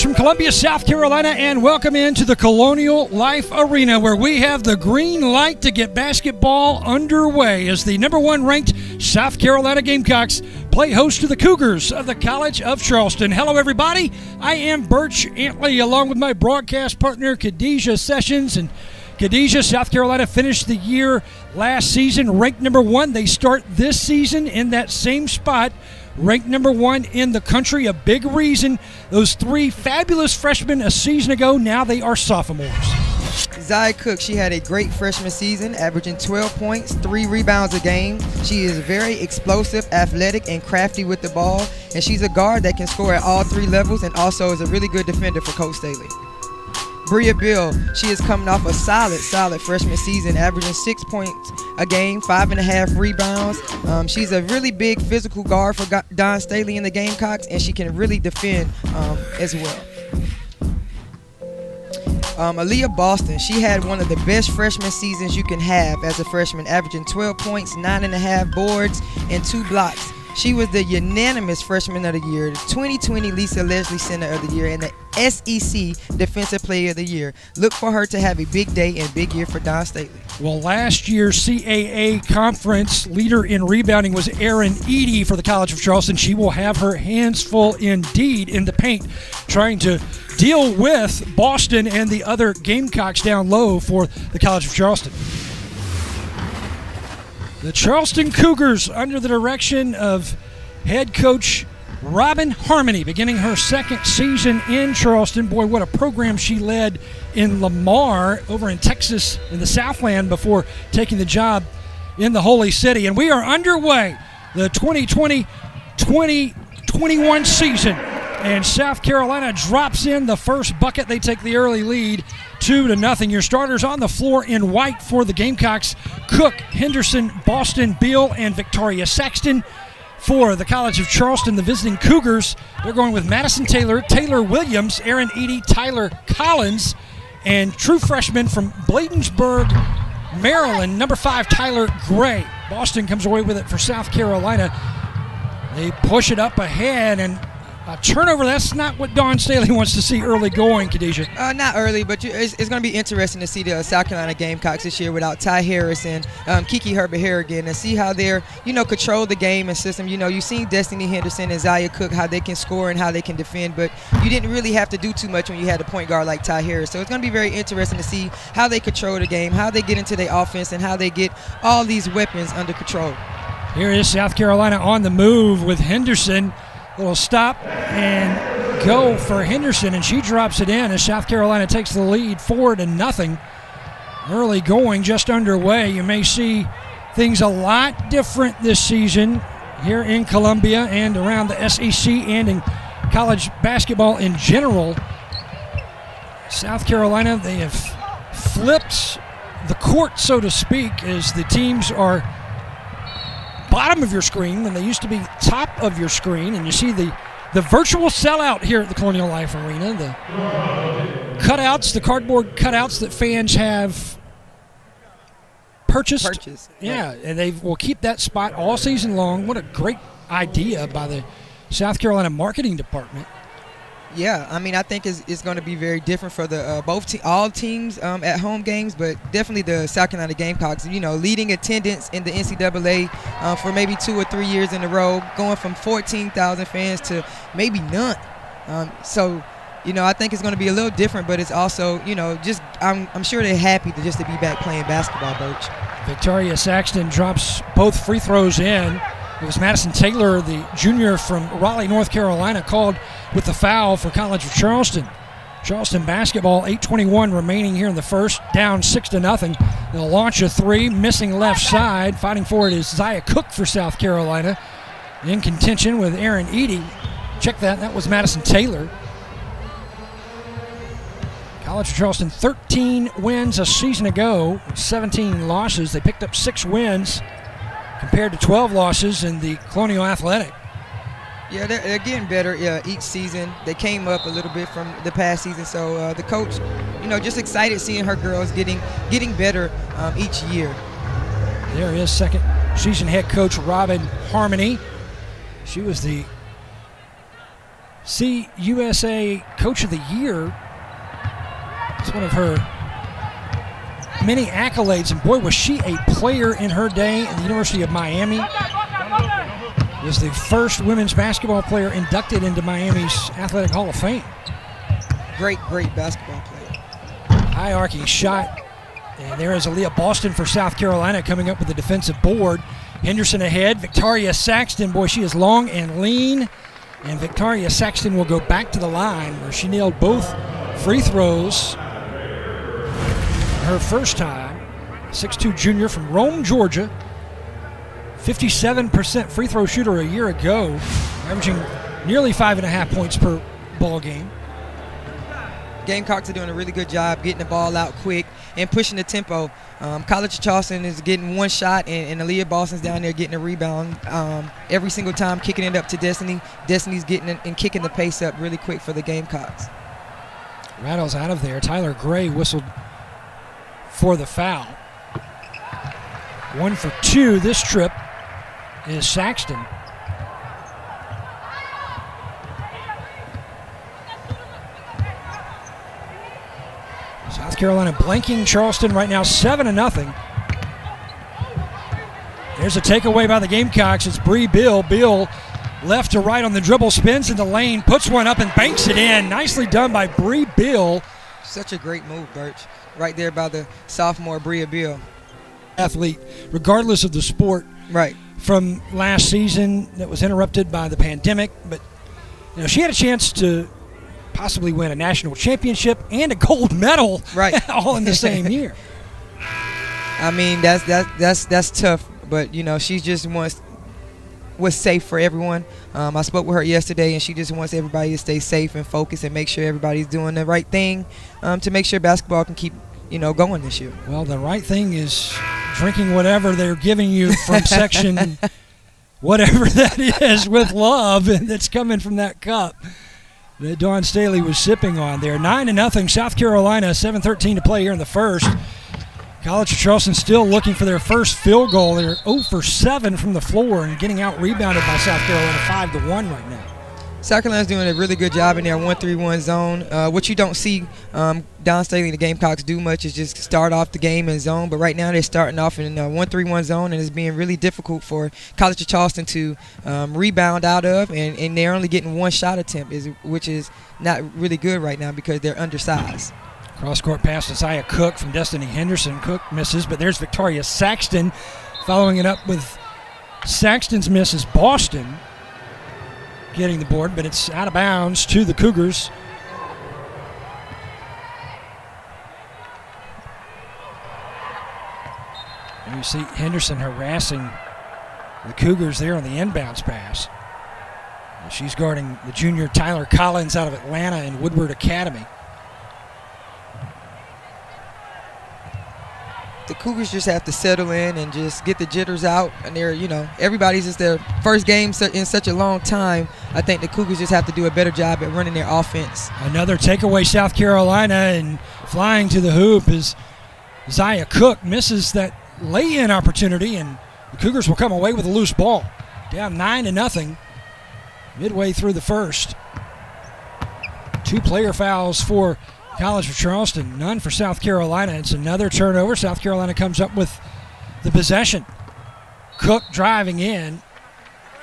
from Columbia, South Carolina, and welcome into the Colonial Life Arena, where we have the green light to get basketball underway as the #1 ranked South Carolina Gamecocks play host to the Cougars of the College of Charleston. Hello, everybody. I am Birch Antley, along with my broadcast partner, Khadijah Sessions. And Khadijah, South Carolina finished the year last season ranked #1. They start this season in that same spot, ranked #1 in the country. A big reason, those three fabulous freshmen a season ago, now they are sophomores. Zia Cook, she had a great freshman season, averaging 12 points, 3 rebounds a game. She is very explosive, athletic, and crafty with the ball, and she's a guard that can score at all 3 levels and also is a really good defender for Coach Staley. Bria Bill, she is coming off a solid freshman season, averaging 6 points a game, 5.5 rebounds. She's a really big physical guard for Don Staley in the Gamecocks, and she can really defend as well. Aaliyah Boston, she had one of the best freshman seasons you can have as a freshman, averaging 12 points, 9.5 boards, and 2 blocks. She was the unanimous Freshman of the Year, the 2020 Lisa Leslie Center of the Year, and the SEC Defensive Player of the Year. Look for her to have a big day and big year for Don Staley. Well, last year's CAA conference leader in rebounding was Erin Eady for the College of Charleston. She will have her hands full indeed in the paint, trying to deal with Boston and the other Gamecocks down low for the College of Charleston. The Charleston Cougars, under the direction of head coach Robin Harmony, beginning her 2nd season in Charleston. Boy, what a program she led in Lamar over in Texas in the Southland before taking the job in the Holy City. And we are underway, the 2020-2021 season. And South Carolina drops in the first bucket. They take the early lead, 2-0. Your starters on the floor in white for the Gamecocks: Cook, Henderson, Boston, Beal, and Victoria Saxton. For the College of Charleston, the visiting Cougars, they're going with Madison Taylor, Taylor Williams, Erin Eady, Tyler Collins, and true freshman from Bladensburg, Maryland, #5, Tyler Gray. Boston comes away with it for South Carolina. They push it up ahead, and a turnover, that's not what Don Staley wants to see early going, Khadijah. Not early, but it's going to be interesting to see the South Carolina Gamecocks this year without Ty Harris and Kiki Herbert-Harrigan, and see how they're, control the game and system. You've seen Destiny Henderson and Zia Cook, how they can score and how they can defend, but you didn't really have to do too much when you had a point guard like Ty Harris. So it's going to be very interesting to see how they control the game, how they get into their offense, and how they get all these weapons under control. Here is South Carolina on the move with Henderson. Little stop and go for Henderson, and she drops it in as South Carolina takes the lead 4-0. Early going, just underway. You may see things a lot different this season here in Columbia and around the SEC and in college basketball in general. South Carolina, they have flipped the court, so to speak, as the teams are bottom of your screen when they used to be top of your screen, and you see the virtual sellout here at the Colonial Life Arena. The cutouts, the cardboard cutouts that fans have purchased. Yeah, and they will keep that spot all season long. What a great idea by the South Carolina marketing department. Yeah, I mean, I think it's going to be very different for the all teams at home games, but definitely the South Carolina Gamecocks. Leading attendance in the NCAA for maybe 2 or 3 years in a row, going from 14,000 fans to maybe none. So, I think it's going to be a little different, but it's also, I'm sure they're happy to be back playing basketball, Birch. Victoria Saxton drops both free throws in. It was Madison Taylor, the junior from Raleigh, North Carolina, called with the foul for College of Charleston. Charleston basketball, 8:21 remaining here in the first, down 6-0. They'll launch a 3, missing left side. Fighting for it is Zia Cook for South Carolina. In contention with Erin Eady. Check that, that was Madison Taylor. College of Charleston, 13 wins a season ago, 17 losses. They picked up 6 wins compared to 12 losses in the Colonial Athletic. Yeah, they're getting better each season. They came up a little bit from the past season, so the coach, just excited seeing her girls getting better each year. There is second season head coach Robin Harmony. She was the CUSA Coach of the Year. It's one of her many accolades, and boy, was she a player in her day at the University of Miami. Was the first women's basketball player inducted into Miami's Athletic Hall of Fame. Great basketball player. High arcing shot. And there is Aaliyah Boston for South Carolina coming up with the defensive board. Henderson ahead. Victoria Saxton, boy, she is long and lean. And Victoria Saxton will go back to the line where she nailed both free throws her first time. 6'2" junior from Rome, Georgia. 57% free throw shooter a year ago, averaging nearly 5.5 points per ball game. Gamecocks are doing a really good job getting the ball out quick and pushing the tempo. College of Charleston is getting one shot, and Aaliyah Boston's down there getting a rebound every single time, kicking it up to Destiny. Destiny's getting it and kicking the pace up really quick for the Gamecocks. Rattles out of there. Tyler Gray whistled for the foul. 1 for 2 this trip is Saxton. South Carolina blanking Charleston right now 7-0. There's a takeaway by the Gamecocks. It's Bree Bill. Bill left to right on the dribble, spins in the lane, puts one up and banks it in. Nicely done by Bree Bill. Such a great move, Birch. Right there by the sophomore Bria Bill. Athlete, regardless of the sport. Right. From last season that was interrupted by the pandemic, but you know, she had a chance to possibly win a national championship and a gold medal, right, all in the same year. I mean, that's tough, but you know, she just wants what's safe for everyone. I spoke with her yesterday, and she just wants everybody to stay safe and focused and make sure everybody's doing the right thing to make sure basketball can keep, you know, going this year. Well, the right thing is drinking whatever they're giving you from section whatever that is with love that's coming from that cup that Dawn Staley was sipping on there. 9-0 South Carolina, 7:13 to play here in the first. College of Charleston still looking for their first field goal. They're 0 for 7 from the floor and getting out rebounded by South Carolina 5-1 right now. South Carolina's doing a really good job in their 1-3-1 zone. What you don't see Dawn Staley and the Gamecocks do much is just start off the game in zone, but right now they're starting off in a 1-3-1 zone, and it's being really difficult for College of Charleston to rebound out of, and they're only getting one shot attempt, which is not really good right now because they're undersized. Cross-court pass to Zaya Cook from Destiny Henderson. Cook misses, but there's Victoria Saxton. Following it up with Saxton's miss is Boston getting the board, but it's out of bounds to the Cougars. And you see Henderson harassing the Cougars there on the inbounds pass. She's guarding the junior Tyler Collins out of Atlanta and Woodward Academy. The Cougars just have to settle in and just get the jitters out, and they're, you know, everybody's just their first game in such a long time. I think the Cougars just have to do a better job at running their offense. Another takeaway, South Carolina, and flying to the hoop is Zaya Cook. Misses that lay-in opportunity, and the Cougars will come away with a loose ball. Down 9-0 midway through the first. 2 player fouls for College of Charleston, none for South Carolina. It's another turnover. South Carolina comes up with the possession. Cook driving in,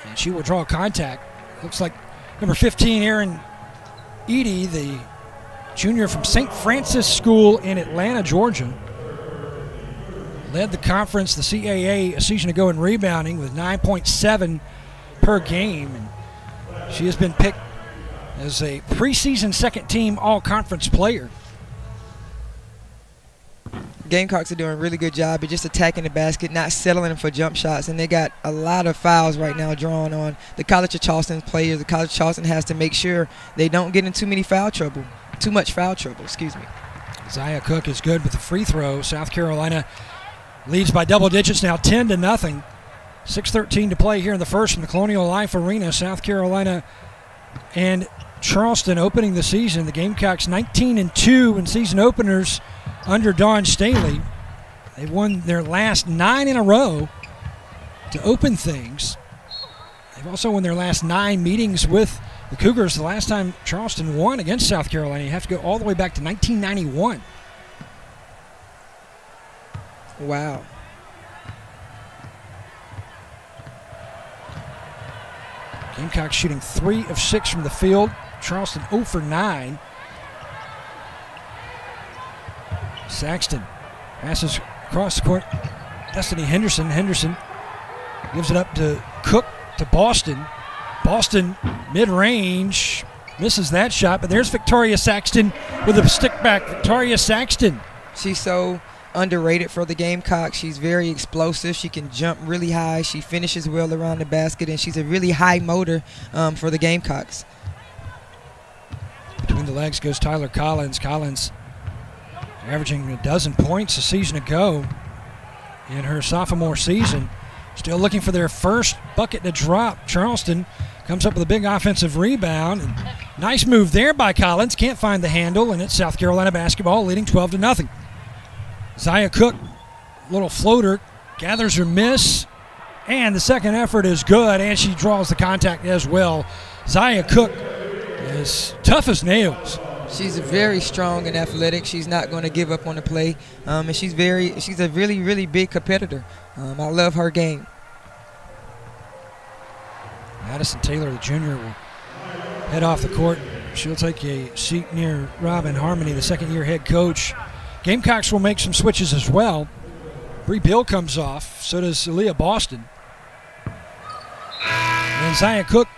and she will draw contact. Looks like number 15, Aaron Edie, the junior from St. Francis School in Atlanta, Georgia. Led the conference, the CAA, a season ago in rebounding with 9.7 per game. And she has been picked as a preseason second-team all-conference player. Gamecocks are doing a really good job of just attacking the basket, not settling for jump shots, and they got a lot of fouls right now drawn on the College of Charleston players. The College of Charleston has to make sure they don't get in too much foul trouble, excuse me. Zaya Cook is good with the free throw. South Carolina leads by double digits now, 10-0. 6:13 to play here in the first from the Colonial Life Arena. South Carolina and Charleston opening the season. The Gamecocks 19-2 in season openers under Dawn Staley. They've won their last 9 in a row to open things. They've also won their last 9 meetings with The Cougars, the last time Charleston won against South Carolina, you have to go all the way back to 1991. Wow. Gamecocks shooting 3 of 6 from the field. Charleston 0 for 9. Saxton passes across the court. Destiny Henderson. Henderson gives it up to Cook to Boston. Boston mid-range misses that shot, but there's Victoria Saxton with a stick back. Victoria Saxton. She's so underrated for the Gamecocks. She's very explosive. She can jump really high. She finishes well around the basket, and she's a really high motor for the Gamecocks. Between the legs goes Tyler Collins. Collins averaging a dozen points a season ago in her sophomore season. Still looking for their first bucket to drop. Charleston comes up with a big offensive rebound. And nice move there by Collins. Can't find the handle, and it's South Carolina basketball leading 12-0. Zaya Cook, little floater, gathers her miss, and the second effort is good, and she draws the contact as well. Zaya Cook is tough as nails. She's very strong and athletic. She's not going to give up on the play, and she's a really, really big competitor. I love her game. Madison Taylor, the junior, will head off the court. She'll take a seat near Robin Harmony, the second-year head coach. Gamecocks will make some switches as well. Bree Bill comes off. So does Aaliyah Boston. And Zaya Cook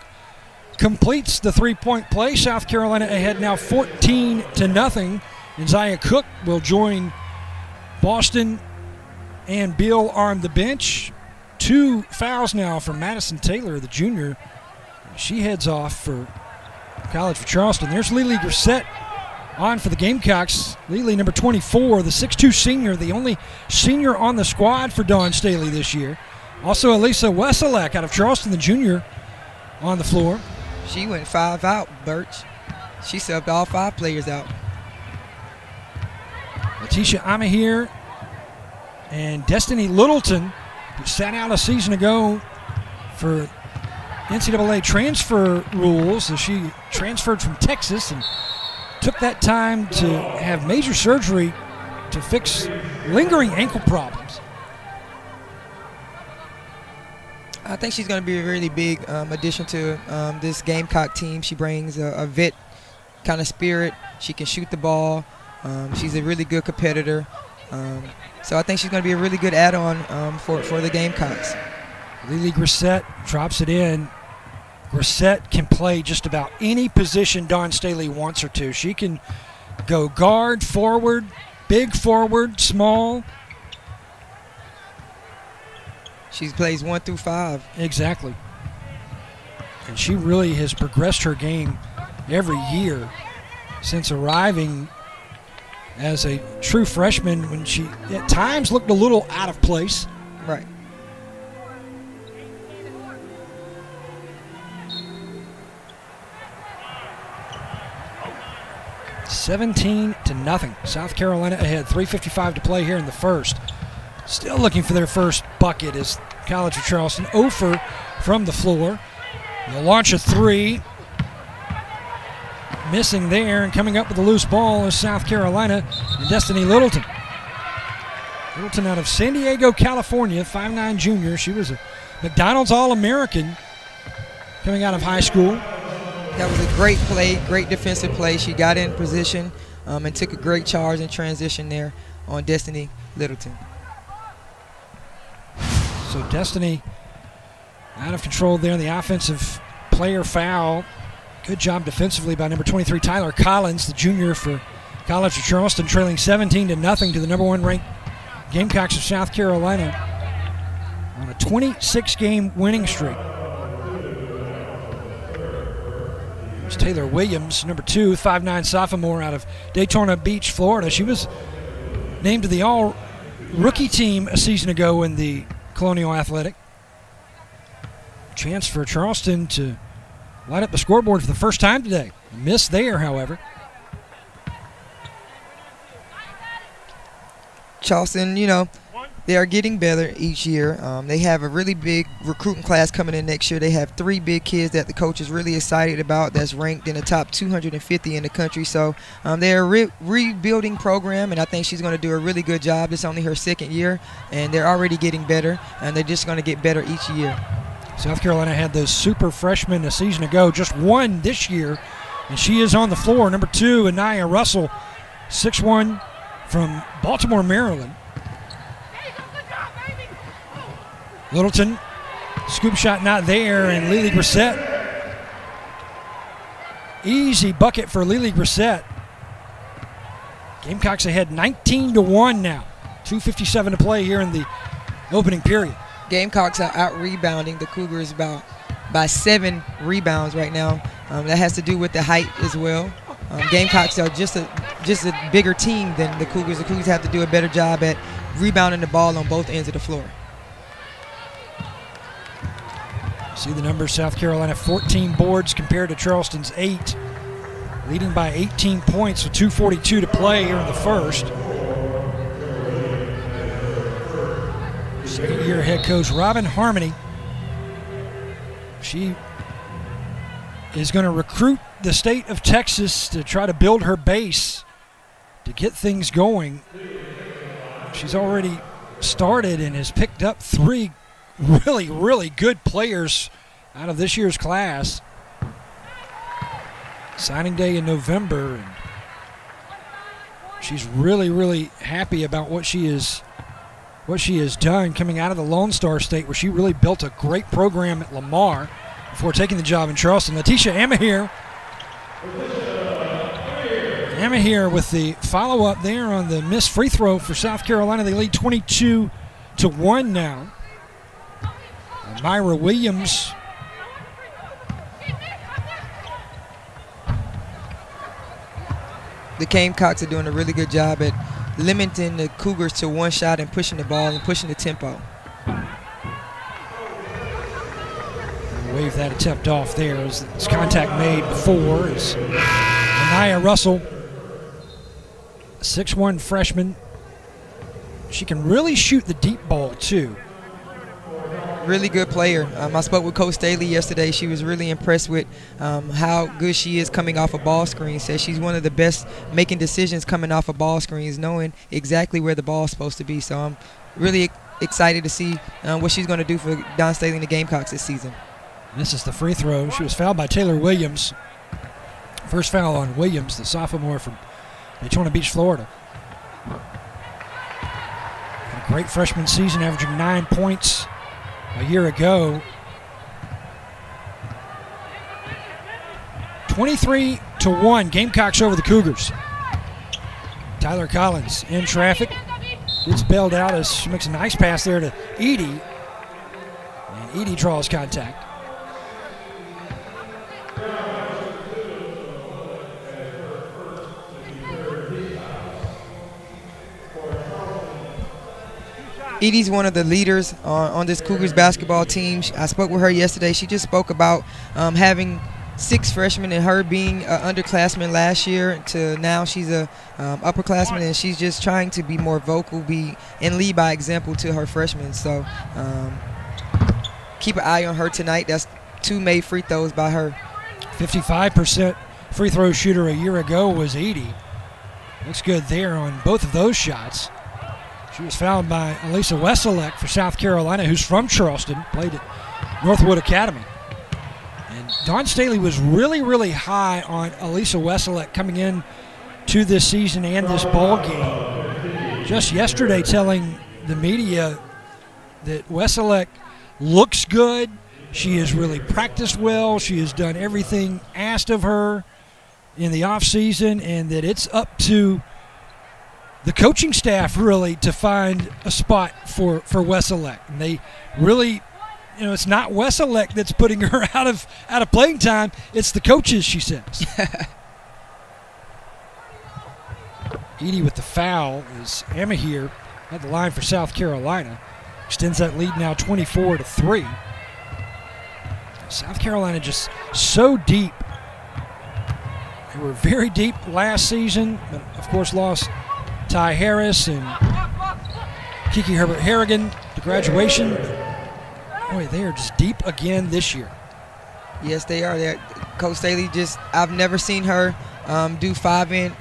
completes the three-point play. South Carolina ahead now 14-0. And Zaya Cook will join Boston and Bill on the bench. 2 fouls now from Madison Taylor, the junior. She heads off for College for Charleston. There's Lily Grissett on for the Gamecocks. Lily, number 24, the 6'2 senior, the only senior on the squad for Dawn Staley this year. Also, Elisa Weselek out of Charleston, the junior, on the floor. She went 5 out, Birch. She subbed all 5 players out. Letitia Amahir and Destiny Littleton, who sat out a season ago for NCAA transfer rules as she transferred from Texas and took that time to have major surgery to fix lingering ankle problems. I think she's going to be a really big addition to this Gamecock team. She brings a vet kind of spirit. She can shoot the ball. She's a really good competitor. So I think she's going to be a really good add-on for the Gamecocks. Lily Grissett drops it in. Grissett can play just about any position Dawn Staley wants her to. She can go guard, forward, big forward, small. She plays 1 through 5. Exactly. And she really has progressed her game every year since arriving as a true freshman when she at times looked a little out of place. Right. (17-0). South Carolina ahead. 3:55 to play here in the first. Still looking for their first bucket is College of Charleston. 0 from the floor. They'll launch a 3. Missing there, and coming up with a loose ball is South Carolina and Destiny Littleton. Littleton out of San Diego, California, 5'9" junior. She was a McDonald's All-American coming out of high school. That was a great play, great defensive play. She got in position and took a great charge and transition there on Destiny Littleton. So Destiny out of control there. The offensive player foul. Good job defensively by number 23, Tyler Collins, the junior for College of Charleston, trailing 17-0 to the number 1 ranked Gamecocks of South Carolina on a 26-game winning streak. There's Taylor Williams, number 2, 5'9" sophomore out of Daytona Beach, Florida. She was named to the all-rookie team a season ago in the Colonial Athletic. Chance for Charleston to light up the scoreboard for the first time today. Miss there, however. Charleston, you know, They are getting better each year. They have a really big recruiting class coming in next year. They have 3 big kids that the coach is really excited about that's ranked in the top 250 in the country. So they're a rebuilding program, and I think she's going to do a really good job. It's only her 2nd year, and they're already getting better, and they're just going to get better each year. South Carolina had those super freshmen a season ago, just 1 this year, and she is on the floor. Number 2, Anaya Russell, 6'1", from Baltimore, Maryland. Littleton, scoop shot not there, and Lily Grissett. Easy bucket for Lily Grissett. Gamecocks ahead 19-1 now. 2:57 to play here in the opening period. Gamecocks are out-rebounding the Cougars by 7 rebounds right now. That has to do with the height as well. Gamecocks are just a bigger team than the Cougars. The Cougars have to do a better job at rebounding the ball on both ends of the floor. See the numbers. South Carolina 14 boards compared to Charleston's 8. Leading by 18 points with 2:42 to play here in the first. Second-year head coach Robin Harmony. She is going to recruit the state of Texas to try to build her base to get things going. She's already started and has picked up 3 really, really good players out of this year's class. Signing day in November, and she's really, really happy about what she has done coming out of the Lone Star State, where she really built a great program at Lamar before taking the job in Charleston. Letitia Amahir with the follow-up there on the missed free throw for South Carolina. They lead 22-1 now. Myra Williams the Gamecocks are doing a really good job at limiting the Cougars to 1 shot and pushing the ball and pushing the tempo. Wave that attempt off there as contact made before. As Anaya Russell, 6'1" freshman. She can really shoot the deep ball too. Really good player. I spoke with Coach Staley yesterday. She was really impressed with how good she is coming off a ball screen. Says she's one of the best making decisions coming off of ball screens, knowing exactly where the ball is supposed to be. So I'm really excited to see what she's going to do for Don Staley and the Gamecocks this season. This is the free throw. She was fouled by Taylor Williams. First foul on Williams, the sophomore from Daytona Beach, Florida. Had a great freshman season, averaging 9 points a year ago. 23-1, Gamecocks over the Cougars. Tyler Collins in traffic. Gets bailed out as she makes a nice pass there to Edie. And Edie draws contact. Edie's one of the leaders on this Cougars basketball team. I spoke with her yesterday. She just spoke about having 6 freshmen and her being an underclassman last year to now she's a upperclassman, and she's just trying to be more vocal, and lead by example to her freshmen. So keep an eye on her tonight. That's 2 made free throws by her. 55% free throw shooter a year ago was Edie. Looks good there on both of those shots. She was fouled by Elisa Weselek for South Carolina, who's from Charleston, played at Northwood Academy. And Don Staley was really, really high on Elisa Weselek coming in to this season and this ball game. Just yesterday telling the media that Weselek looks good. She has really practiced well. She has done everything asked of her in the offseason, and that it's up to the coaching staff really to find a spot for Weselek. And they really, it's not Weselek that's putting her out of playing time. It's the coaches, she says. Edie with the foul is Amahir at the line for South Carolina. Extends that lead now 24-3. South Carolina just so deep. They were very deep last season, but of course lost Ty Harris and Kiki Herbert-Harrigan to graduation. Boy, they are just deep again this year. Yes, they are. Coach Staley I've never seen her do a 5-in,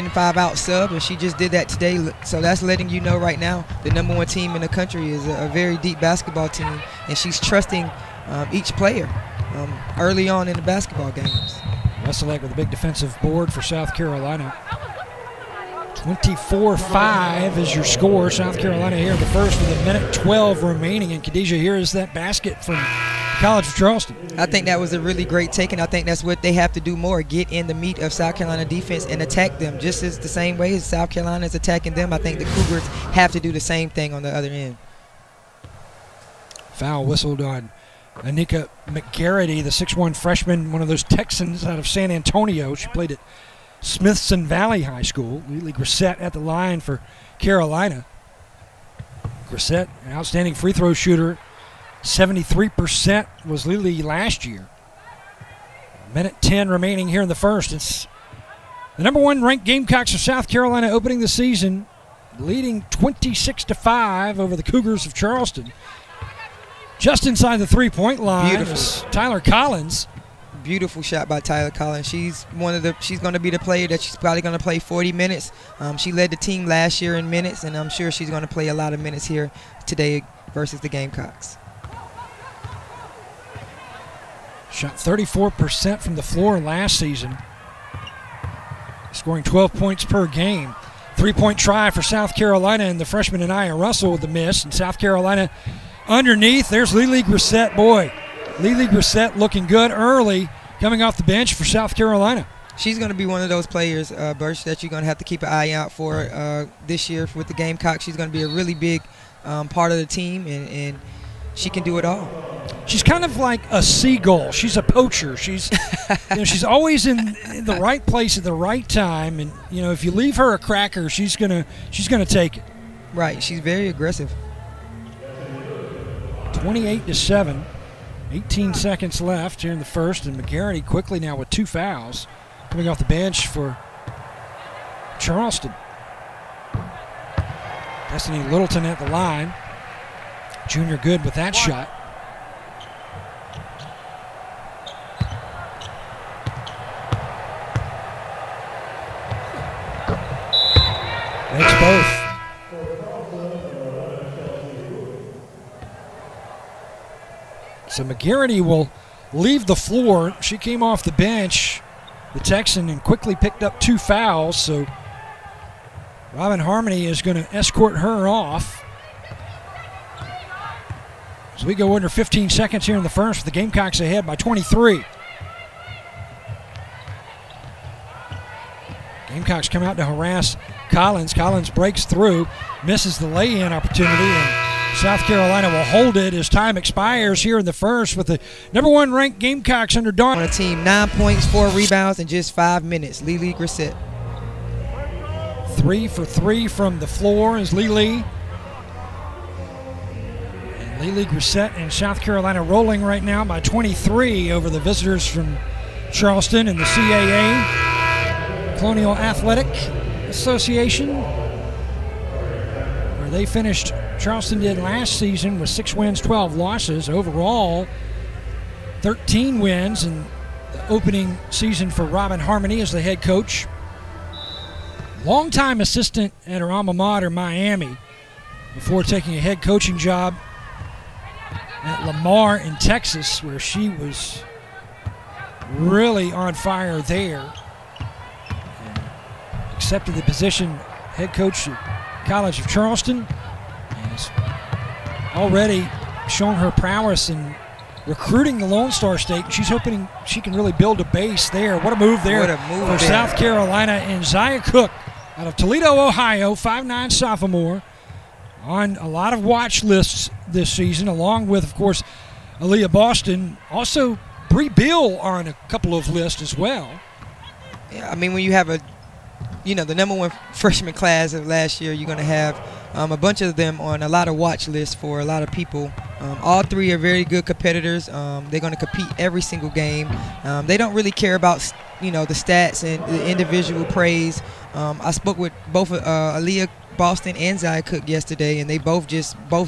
5-out sub, and she just did that today. So that's letting you know right now the #1 team in the country is a very deep basketball team, and she's trusting each player early on in the basketball games. Wesselek with a big defensive board for South Carolina. 24-5 is your score. South Carolina here in the first with 1:12 remaining. And Khadijah, here is that basket from College of Charleston. I think that was a really great take, and I think that's what they have to do more, get in the meat of South Carolina defense and attack them just as the same way as South Carolina is attacking them. I think the Cougars have to do the same thing on the other end. Foul whistled on Anika McGarity, the 6'1 freshman, one of those Texans out of San Antonio. She played at Smithson Valley High School. Lily Grissett at the line for Carolina. Grissett, an outstanding free throw shooter. 73% was Lily last year. 1:10 remaining here in the first. It's the #1 ranked Gamecocks of South Carolina opening the season, leading 26-5 over the Cougars of Charleston. Just inside the three-point line is Tyler Collins. Beautiful shot by Tyler Collins. She's going to be the player that she's probably going to play 40 minutes. She led the team last year in minutes, and I'm sure she's going to play a lot of minutes here today versus the Gamecocks. Shot 34% from the floor last season, scoring 12 points per game. Three-point try for South Carolina, and the freshman Anaya Russell with the miss. And South Carolina underneath, there's Lily Grissett. Boy, Lily Grissett looking good early, coming off the bench for South Carolina. She's going to be one of those players, Birch, that you're going to have to keep an eye out for this year with the Gamecocks. She's going to be a really big part of the team, and she can do it all. She's kind of like a seagull. She's a poacher. She's, she's always in the right place at the right time, and if you leave her a cracker, she's gonna take it. Right. She's very aggressive. 28-7. 18 seconds left here in the first, and McGarity quickly now with 2 fouls coming off the bench for Charleston. Destiny Littleton at the line. Junior good with that shot. Makes both. So McGarity will leave the floor. She came off the bench, the Texan, and quickly picked up 2 fouls. So Robin Harmony is going to escort her off. As we go under 15 seconds here in the first, the Gamecocks ahead by 23. Gamecocks come out to harass Collins. Collins breaks through, misses the lay-in opportunity, and South Carolina will hold it as time expires here in the first with the #1 ranked Gamecocks under Dawn. On a team, 9 points, 4 rebounds in just 5 minutes. Lily Grissett. 3 for 3 from the floor is Lily. And Lily Grissett and South Carolina rolling right now by 23 over the visitors from Charleston and the CAA, Colonial Athletic Association, where they finished. Charleston did last season with 6 wins, 12 losses. Overall, 13 wins in the opening season for Robin Harmony as the head coach. Longtime assistant at her alma mater, Miami, before taking a head coaching job at Lamar in Texas, where she was really on fire there. And accepted the position head coach at College of Charleston. Already shown her prowess in recruiting the Lone Star State. She's hoping she can really build a base there. What a move there for South Carolina. And Zia Cook out of Toledo, Ohio, 5'9" sophomore, on a lot of watch lists this season, along with, of course, Aaliyah Boston. Also, Bree Bill on a couple of lists as well. Yeah, I mean, when you have the #1 freshman class of last year, you're going to have a bunch of them on a lot of watch lists for a lot of people All three are very good competitors. They're going to compete every single game. They don't really care about, the stats and the individual praise. I spoke with both Aaliyah Boston and Zia Cook yesterday, and they both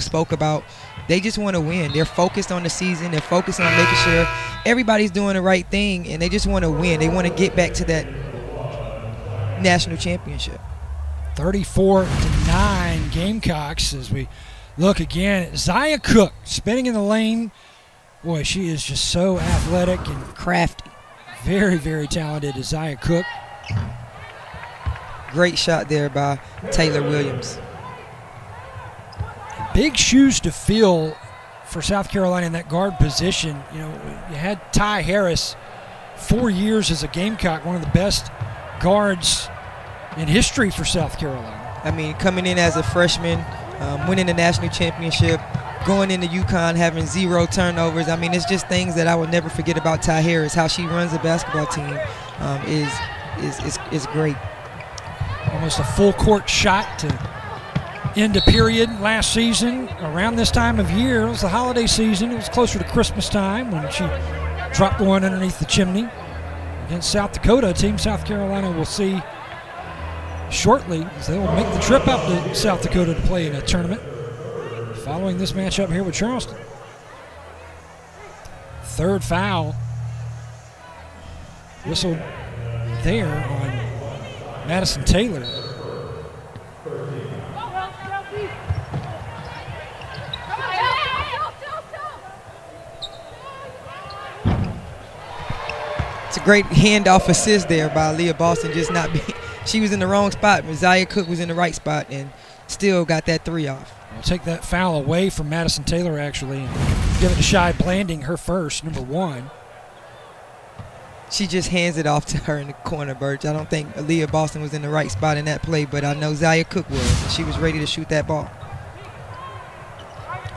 spoke about they just want to win. They're focused on the season. They're focused on making sure everybody's doing the right thing, and they just want to win. They want to get back to that national championship. 34-9 Gamecocks as we look again at Zia Cook spinning in the lane. Boy, she is just so athletic and crafty. Very, very talented is Zia Cook. Great shot there by Taylor Williams. Big shoes to fill for South Carolina in that guard position. You had Ty Harris 4 years as a Gamecock, one of the best guards in history for South Carolina. I mean, coming in as a freshman, winning the national championship, going into UConn, having 0 turnovers. I mean, it's just things that I will never forget about Ty Harris. How she runs the basketball team is great. Almost a full court shot to end a period last season. Around this time of year, it was the holiday season. It was closer to Christmas time when she dropped one underneath the chimney against South Dakota, a team South Carolina will see shortly as they will make the trip up to South Dakota to play in a tournament following this matchup here with Charleston. Third foul whistled there on Madison Taylor. It's a great handoff assist there by Aaliyah Boston, just not being, she was in the wrong spot, but Zia Cook was in the right spot and still got that 3 off. We'll take that foul away from Madison Taylor, actually, and give it to Shy Blanding, her first, number 1. She just hands it off to her in the corner, Birch. I don't think Aaliyah Boston was in the right spot in that play, but I know Zia Cook was, and she was ready to shoot that ball.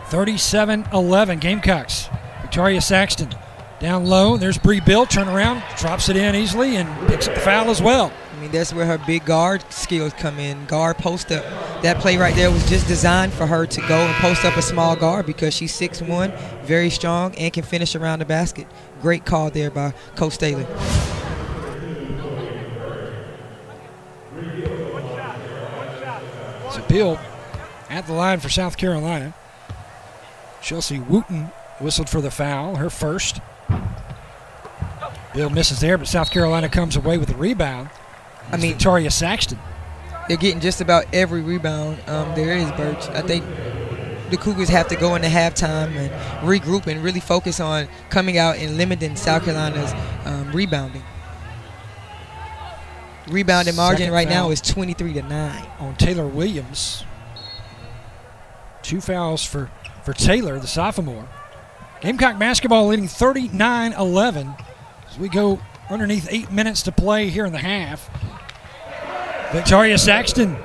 37-11 Gamecocks. Victoria Saxton down low. There's Bree Bill, turn around, drops it in easily, and picks up the foul as well. I mean, that's where her big guard skills come in. Guard post up. That play right there was just designed for her to go and post up a small guard because she's 6'1", very strong, and can finish around the basket. Great call there by Coach Staley. So Bill at the line for South Carolina. Chelsea Wooten whistled for the foul, her first. Bill misses there, but South Carolina comes away with the rebound. I mean, Victoria Saxton. They're getting just about every rebound there is, Birch. I think the Cougars have to go into halftime and regroup and really focus on coming out and limiting South Carolina's rebounding. Rebounding margin right now is 23-9. On Taylor Williams. 2 fouls for Taylor, the sophomore. Gamecock basketball leading 39-11 as we go underneath 8 minutes to play here in the half. Victoria Saxton.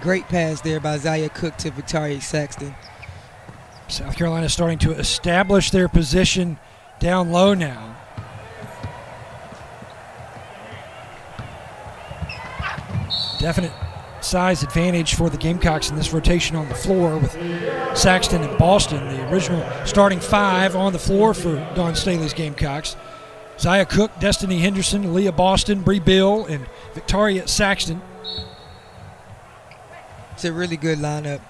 Great pass there by Zia Cook to Victoria Saxton. South Carolina starting to establish their position down low now. Definite size advantage for the Gamecocks in this rotation on the floor with Saxton and Boston, the original starting 5 on the floor for Dawn Staley's Gamecocks. Zia Cook, Destiny Henderson, Leah Boston, Bree Bill, and Victoria Saxton. It's a really good lineup.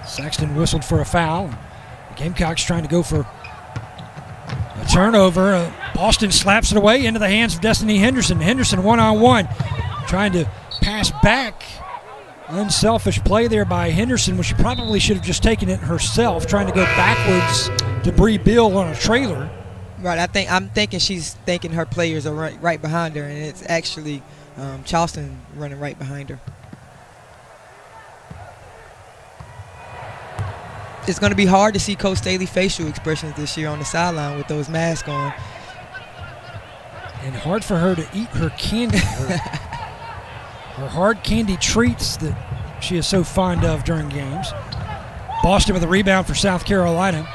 Saxton whistled for a foul. The Gamecocks trying to go for a turnover. Boston slaps it away into the hands of Destiny Henderson. Henderson one-on-one, trying to pass back. Unselfish play there by Henderson, which she probably should have just taken it herself, trying to go backwards to Bree Bill on a trailer. Right, I'm thinking she's thinking her players are right behind her, and it's actually Charleston running right behind her. It's going to be hard to see Coach Staley facial expressions this year on the sideline with those masks on. And hard for her to eat her candy, her hard candy treats that she is so fond of during games. Boston with a rebound for South Carolina,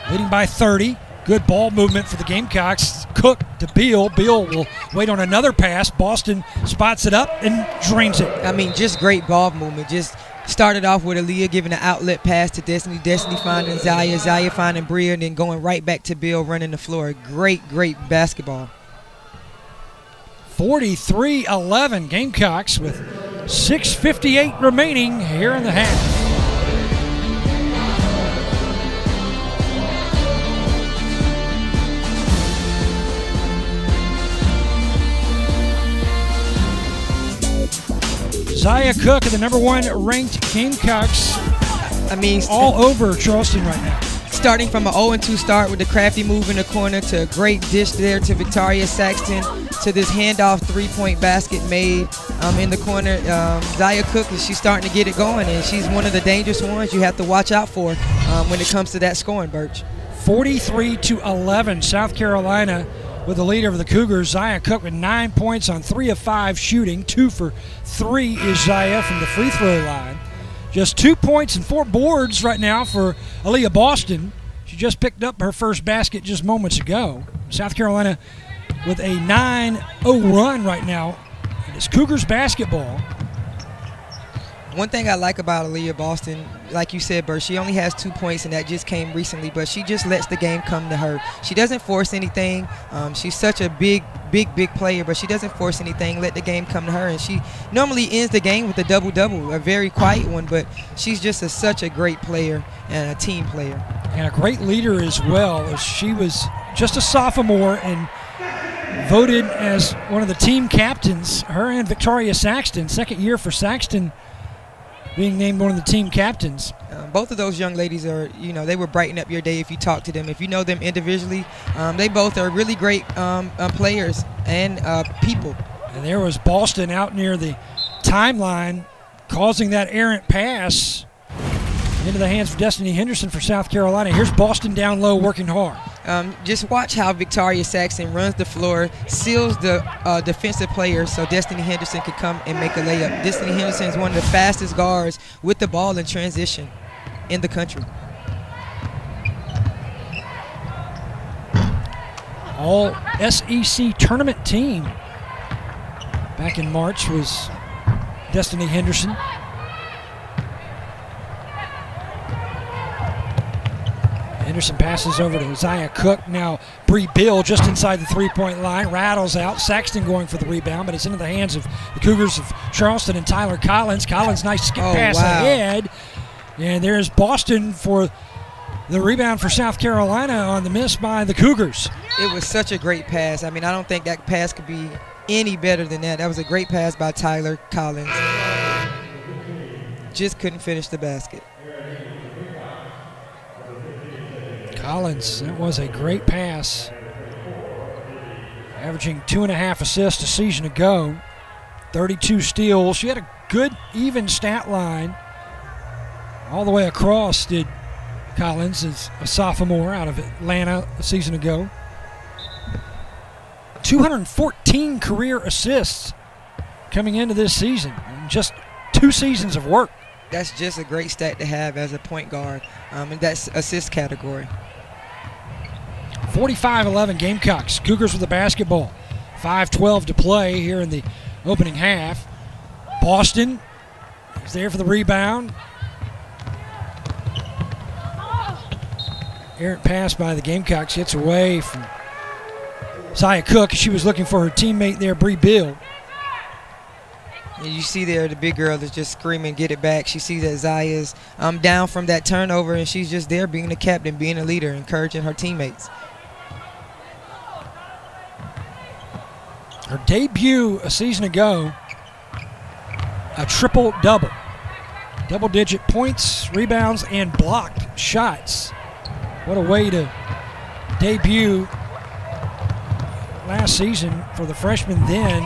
leading by 30. Good ball movement for the Gamecocks. Cook to Beal. Beal will wait on another pass. Boston spots it up and drains it. I mean, just great ball movement. Just Started off with Aaliyah giving an outlet pass to Destiny. Destiny finding Zaya. Zaya finding Bria, and then going right back to Bill running the floor. Great basketball. 43-11 Gamecocks with 6:58 remaining here in the half. Zaya Cook, the #1 ranked Gamecocks. I mean, all over Charleston right now. Starting from an 0-2 start with the crafty move in the corner to a great dish there to Victoria Saxton to this handoff three-point basket made in the corner. Zaya Cook, she's starting to get it going, and she's one of the dangerous ones you have to watch out for when it comes to that scoring, Birch. 43-11, South Carolina with the leader of the Cougars. Zaya Cook with 9 points on 3 of 5 shooting. 2 for 3 is Zaya from the free throw line. Just 2 points and 4 boards right now for Aaliyah Boston. She just picked up her first basket just moments ago. South Carolina with a 9-0 run right now. It's Cougars basketball. One thing I like about Aaliyah Boston, like you said, Bert, she only has 2 points, and that just came recently, but she just lets the game come to her. She doesn't force anything. She's such a big player, but she doesn't force anything, let the game come to her, and she normally ends the game with a double-double, a very quiet one, but she's just such a great player and a team player. And a great leader as well. She was just a sophomore and voted as one of the team captains. Her and Victoria Saxton, second year for Saxton, being named one of the team captains. Both of those young ladies are, they will brighten up your day if you talk to them. If you know them individually, they both are really great players and people. And there was Boston out near the timeline causing that errant pass into the hands of Destiny Henderson for South Carolina. Here's Boston down low working hard. Just watch how Victoria Saxton runs the floor, seals the defensive player so Destiny Henderson can come and make a layup. Destiny Henderson is one of the fastest guards with the ball in transition in the country. All SEC tournament team back in March was Destiny Henderson. Henderson passes over to Zaya Cook. Now Bree Bill just inside the three-point line. Rattles out. Saxton going for the rebound, but it's into the hands of the Cougars of Charleston and Tyler Collins. Collins, nice skip pass ahead. And there's Boston for the rebound for South Carolina on the miss by the Cougars. It was such a great pass. I mean, I don't think that pass could be any better than that. That was a great pass by Tyler Collins. Just couldn't finish the basket. Collins, that was a great pass. Averaging 2.5 assists a season ago. 32 steals. She had a good, even stat line all the way across, did Collins, as a sophomore out of Atlanta a season ago. 214 career assists coming into this season. In just 2 seasons of work. That's just a great stat to have as a point guard in that assist category. 45-11 Gamecocks. Cougars with the basketball. 5:12 to play here in the opening half. Boston is there for the rebound. Errant pass by the Gamecocks gets away from Zaya Cook. She was looking for her teammate there, Bree Bill. And you see there the big girl is just screaming, get it back. She sees that Zaya's down from that turnover, and she's just there being the captain, being a leader, encouraging her teammates. Her debut a season ago, a triple-double. Double-digit points, rebounds, and blocked shots. What a way to debut last season for the freshman then.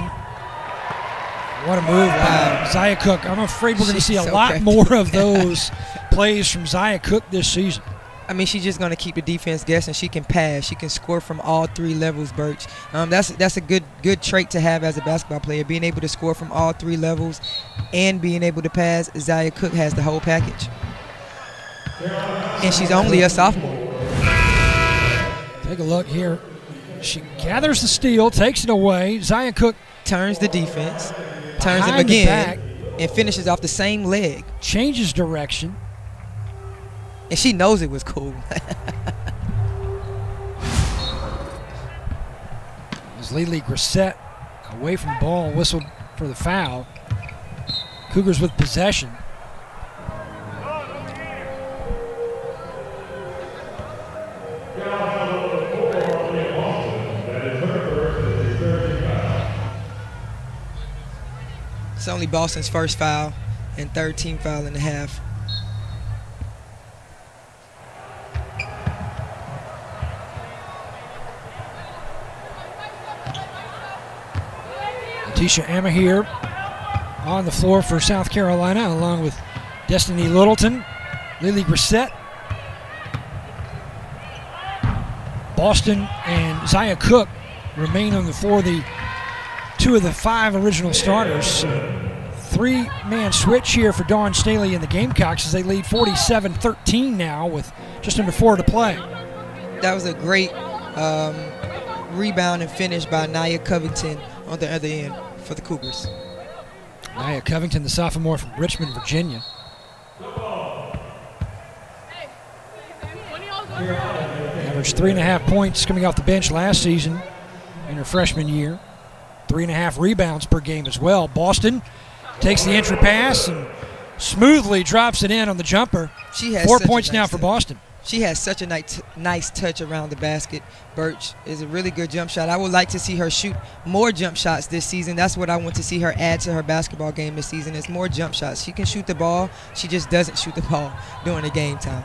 What a move by Zaya Cook. I'm afraid we're going to see a lot more of those plays from Zaya Cook this season. I mean, she's just going to keep the defense guessing. She can pass. She can score from all 3 levels, Birch. That's a good trait to have as a basketball player, being able to score from all 3 levels and being able to pass. Zaya Cook has the whole package. And she's only a sophomore. Take a look here. She gathers the steal, takes it away. Zaya Cook turns the defense, turns him again. and finishes off the same leg. Changes direction. And she knows it was cool. As Lily Grissett away from the ball, whistled for the foul. Cougars with possession. It's only Boston's first foul and third team foul in the half. Tisha Amahir on the floor for South Carolina, along with Destiny Littleton, Lily Grissett, Boston and Zaya Cook remain on the floor, the two of the 5 original starters. Three-man switch here for Dawn Staley and the Gamecocks as they lead 47-13 now with just under 4 to play. That was a great rebound and finish by Nia Covington on the other end for the Cougars. Nia Covington, the sophomore from Richmond, Virginia. Averaged 3.5 points coming off the bench last season in her freshman year. 3.5 rebounds per game as well. Boston takes the entry pass and smoothly drops it in on the jumper. She has 4 points now for Boston. She has such a nice touch around the basket. Birch is a really good jump shot. I would like to see her shoot more jump shots this season. That's what I want to see her add to her basketball game this season, is more jump shots. She can shoot the ball. She just doesn't shoot the ball during the game time.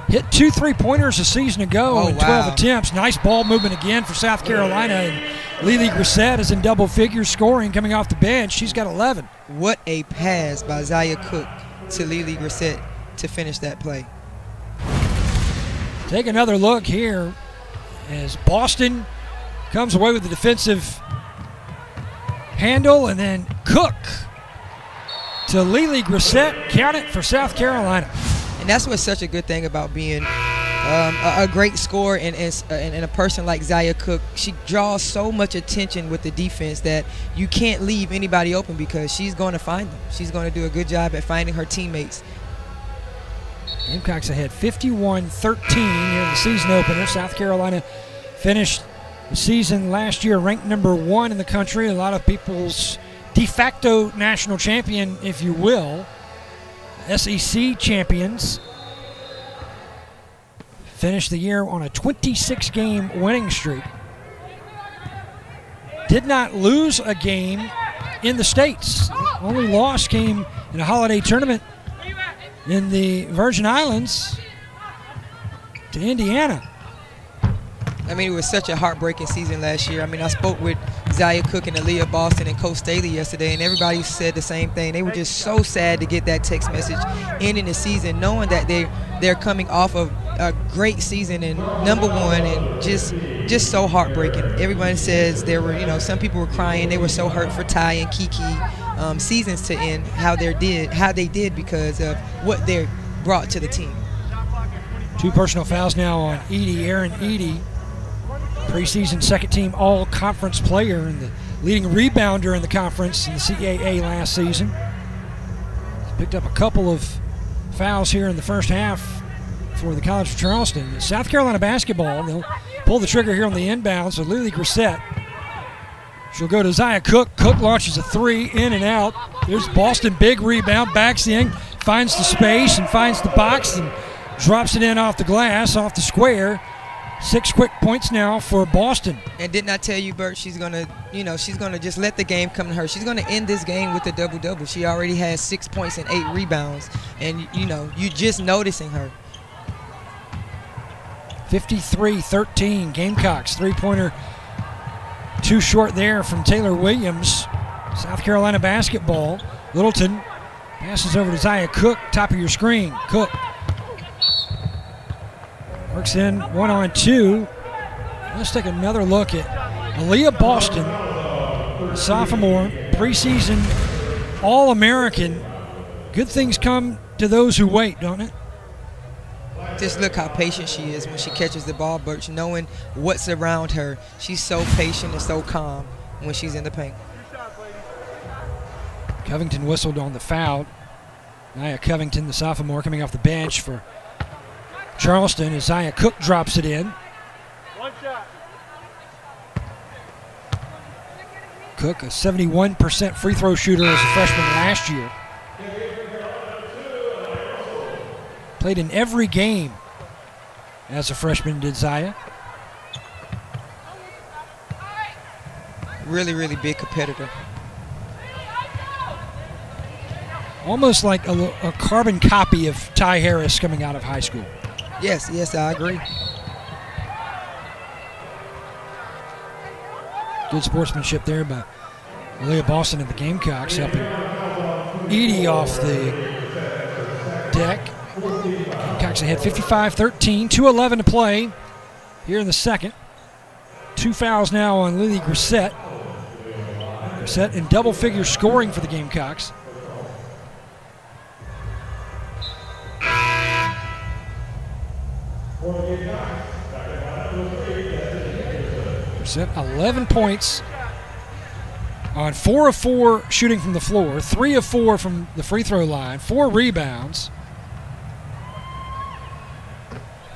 Hit 2 3-pointers a season ago in 12 attempts. Nice ball movement again for South Carolina. And Lily Grissett is in double figures scoring coming off the bench. She's got 11. What a pass by Zaya Cook to Lily Grissett to finish that play. Take another look here as Boston comes away with the defensive handle, and then Cook to Lily Grissett. Count it for South Carolina. And that's what's such a good thing about being a great scorer and a person like Zaya Cook. She draws so much attention with the defense that you can't leave anybody open because she's going to find them. She's going to do a good job at finding her teammates. Gamecocks ahead 51-13 here in the season opener. South Carolina finished the season last year ranked number 1 in the country. A lot of people's de facto national champion, if you will. SEC champions. Finished the year on a 26-game winning streak. Did not lose a game in the States. The only loss came in a holiday tournament in the Virgin Islands to Indiana. I mean, it was such a heartbreaking season last year. I mean, I spoke with Zaya Cook and Aaliyah Boston and Coach Staley yesterday, and everybody said the same thing. They were just so sad to get that text message ending the season, knowing that they're coming off of a great season and number 1, and just so heartbreaking. Everyone says there were, some people were crying. They were so hurt for Ty and Kiki seasons to end, how they did because of what they brought to the team. 2 personal fouls now on Edie, Erin Edie. Preseason second-team all-conference player and the leading rebounder in the conference in the CAA last season. He's picked up a couple of fouls here in the first half for the College of Charleston. South Carolina basketball, they'll pull the trigger here on the inbound, so Lily Grissett. She'll go to Zaya Cook. Cook launches a 3, in and out. There's Boston, big rebound, backs in, finds the space and finds the box and drops it in off the glass, off the square. 6 quick points now for Boston. And didn't I tell you, Bert, she's gonna just let the game come to her. She's gonna end this game with a double-double. She already has 6 points and 8 rebounds, and you're just noticing her. 53-13, Gamecocks. 3-pointer too short there from Taylor Williams. South Carolina basketball. Littleton passes over to Zaya Cook, top of your screen. Cook works in 1-on-2. Let's take another look at Aaliyah Boston, sophomore, preseason All-American. Good things come to those who wait, don't it? Just look how patient she is when she catches the ball, Birch, knowing what's around her. She's so patient and so calm when she's in the paint. Covington whistled on the foul. Nia Covington, the sophomore, coming off the bench for Charleston. Isaiah Cook drops it in. One shot. Cook, a 71% free throw shooter as a freshman last year. Played in every game as a freshman, did Zaya. Really, really big competitor. Almost like a carbon copy of Ty Harris coming out of high school. Yes, I agree. Good sportsmanship there by Aaliyah Boston and the Gamecocks, helping Edie off the deck. Gamecocks ahead 55-13, 2:11 to play here in the second. 2 fouls now on Lily Grissett. Grissett in double figure scoring for the Gamecocks. Grissett 11 points on 4 of 4 shooting from the floor, 3 of 4 from the free throw line, 4 rebounds.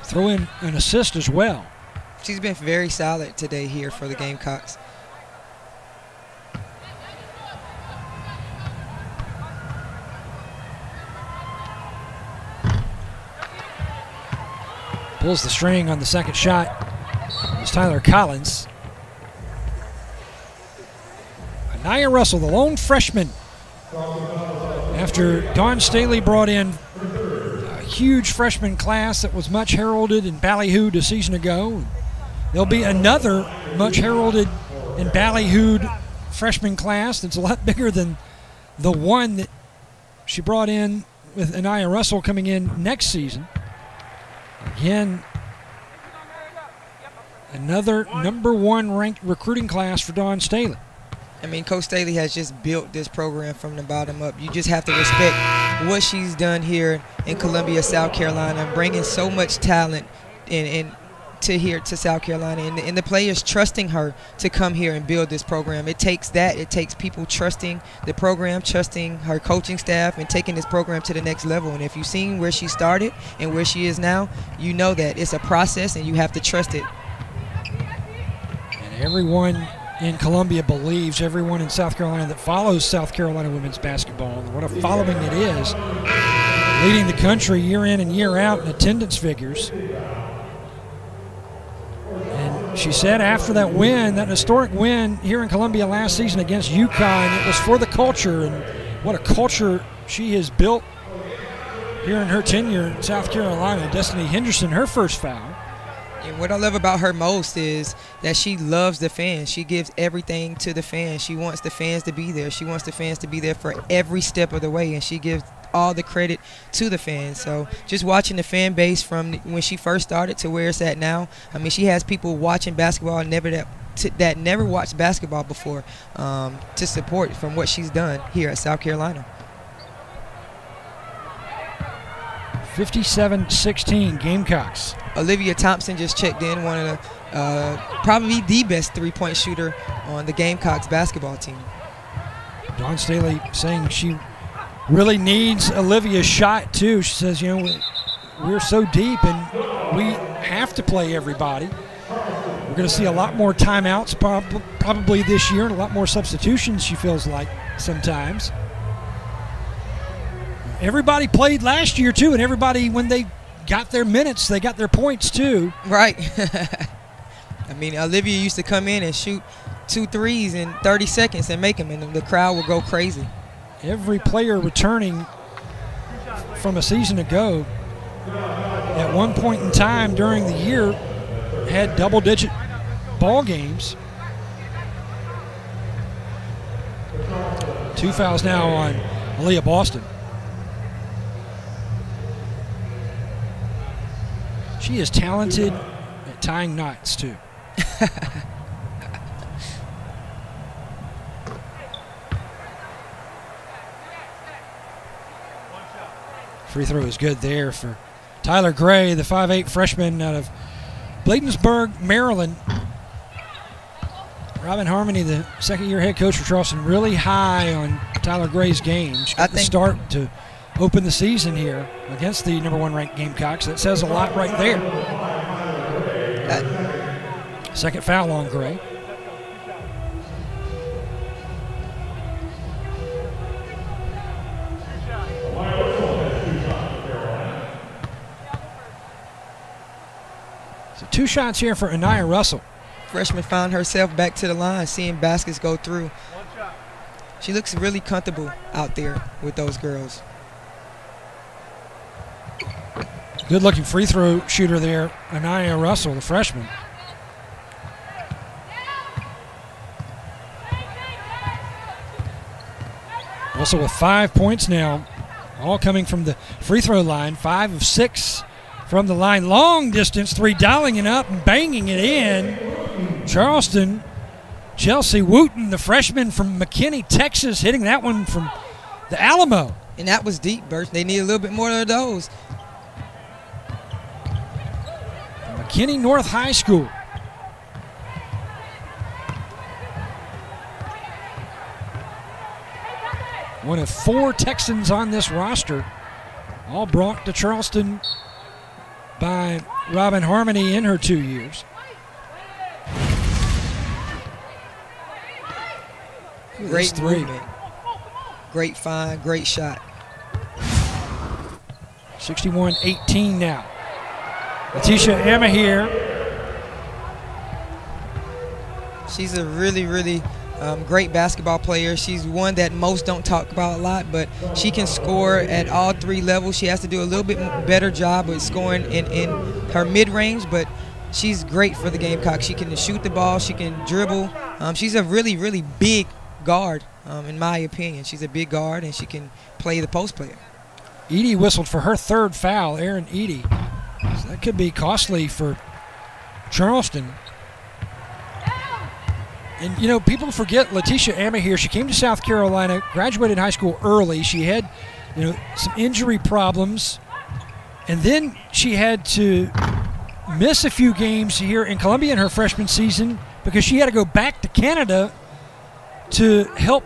Throw in an assist as well. She's been very solid today here for the Gamecocks. Pulls the string on the second shot. It's Tyler Collins. Anaya Russell, the lone freshman, after Dawn Staley brought in a huge freshman class that was much heralded and ballyhooed a season ago. There'll be another much heralded and ballyhooed freshman class that's a lot bigger than the one that she brought in with Anaya Russell coming in next season. Again, another #1 ranked recruiting class for Dawn Staley. I mean, Coach Staley has just built this program from the bottom up. You just have to respect what she's done here in Columbia, South Carolina, bringing so much talent to South Carolina, and the players trusting her to come here and build this program. It takes that. It takes people trusting the program, trusting her coaching staff, and taking this program to the next level. And if you've seen where she started and where she is now, you know that it's a process and you have to trust it. And everyone in Columbia believes, everyone in South Carolina that follows South Carolina women's basketball, what a following it is, leading the country year in and year out in attendance figures. And she said after that win, that historic win here in Columbia last season against UConn, it was for the culture, and what a culture she has built here in her tenure in South Carolina. Destiny Henderson, her first foul. And what I love about her most is that she loves the fans. She gives everything to the fans. She wants the fans to be there. She wants the fans to be there for every step of the way, and she gives all the credit to the fans. So just watching the fan base from when she first started to where it's at now, I mean, she has people watching basketball that never watched basketball before to support from what she's done here at South Carolina. 57-16 Gamecocks. Olivia Thompson just checked in, one of the probably the best three-point shooter on the Gamecocks basketball team. Dawn Staley saying she really needs Olivia's shot too. She says, you know, we're so deep and we have to play everybody. We're going to see a lot more timeouts probably this year and a lot more substitutions, she feels like sometimes. Everybody played last year too, and everybody, when they got their minutes, they got their points too. Right. I mean, Olivia used to come in and shoot 2 threes in 30 seconds and make them, and the crowd would go crazy. Every player returning from a season ago at one point in time during the year had double-digit ball games. 2 fouls now on Aaliyah Boston. She is talented at tying knots, too. Free throw is good there for Tyler Gray, the 5'8 freshman out of Bladensburg, Maryland. Robin Harmony, the second-year head coach for Charleston, really high on Tyler Gray's game. She got the start to open the season here against the #1 ranked Gamecocks. That says a lot right there. Second foul on Gray. So 2 shots here for Anaya Russell. Freshman found herself back to the line, seeing baskets go through. She looks really comfortable out there with those girls. Good-looking free throw shooter there, Anaya Russell, the freshman. Russell with 5 points now, all coming from the free throw line. 5 of 6 from the line. Long distance three, dialing it up and banging it in. Charleston, Chelsea Wooten, the freshman from McKinney, Texas, hitting that one from the Alamo. And that was deep, Bert. They need a little bit more of those. McKinney North High School. One of 4 Texans on this roster, all brought to Charleston by Robin Harmony in her 2 years. Great movement. Great find, great shot. 61-18 now. Letitia Emma here. She's a really great basketball player. She's one that most don't talk about a lot, but she can score at all 3 levels. She has to do a little bit better job with scoring in her mid-range, but she's great for the Gamecocks. She can shoot the ball. She can dribble. She's a really big guard, in my opinion. She's a big guard, and she can play the post player. Edie whistled for her 3rd foul, Aaron Edie. So that could be costly for Charleston. And, you know, people forget Letitia Emma here. She came to South Carolina, graduated high school early. She had, you know, some injury problems. And then she had to miss a few games here in Columbia in her freshman season because she had to go back to Canada to help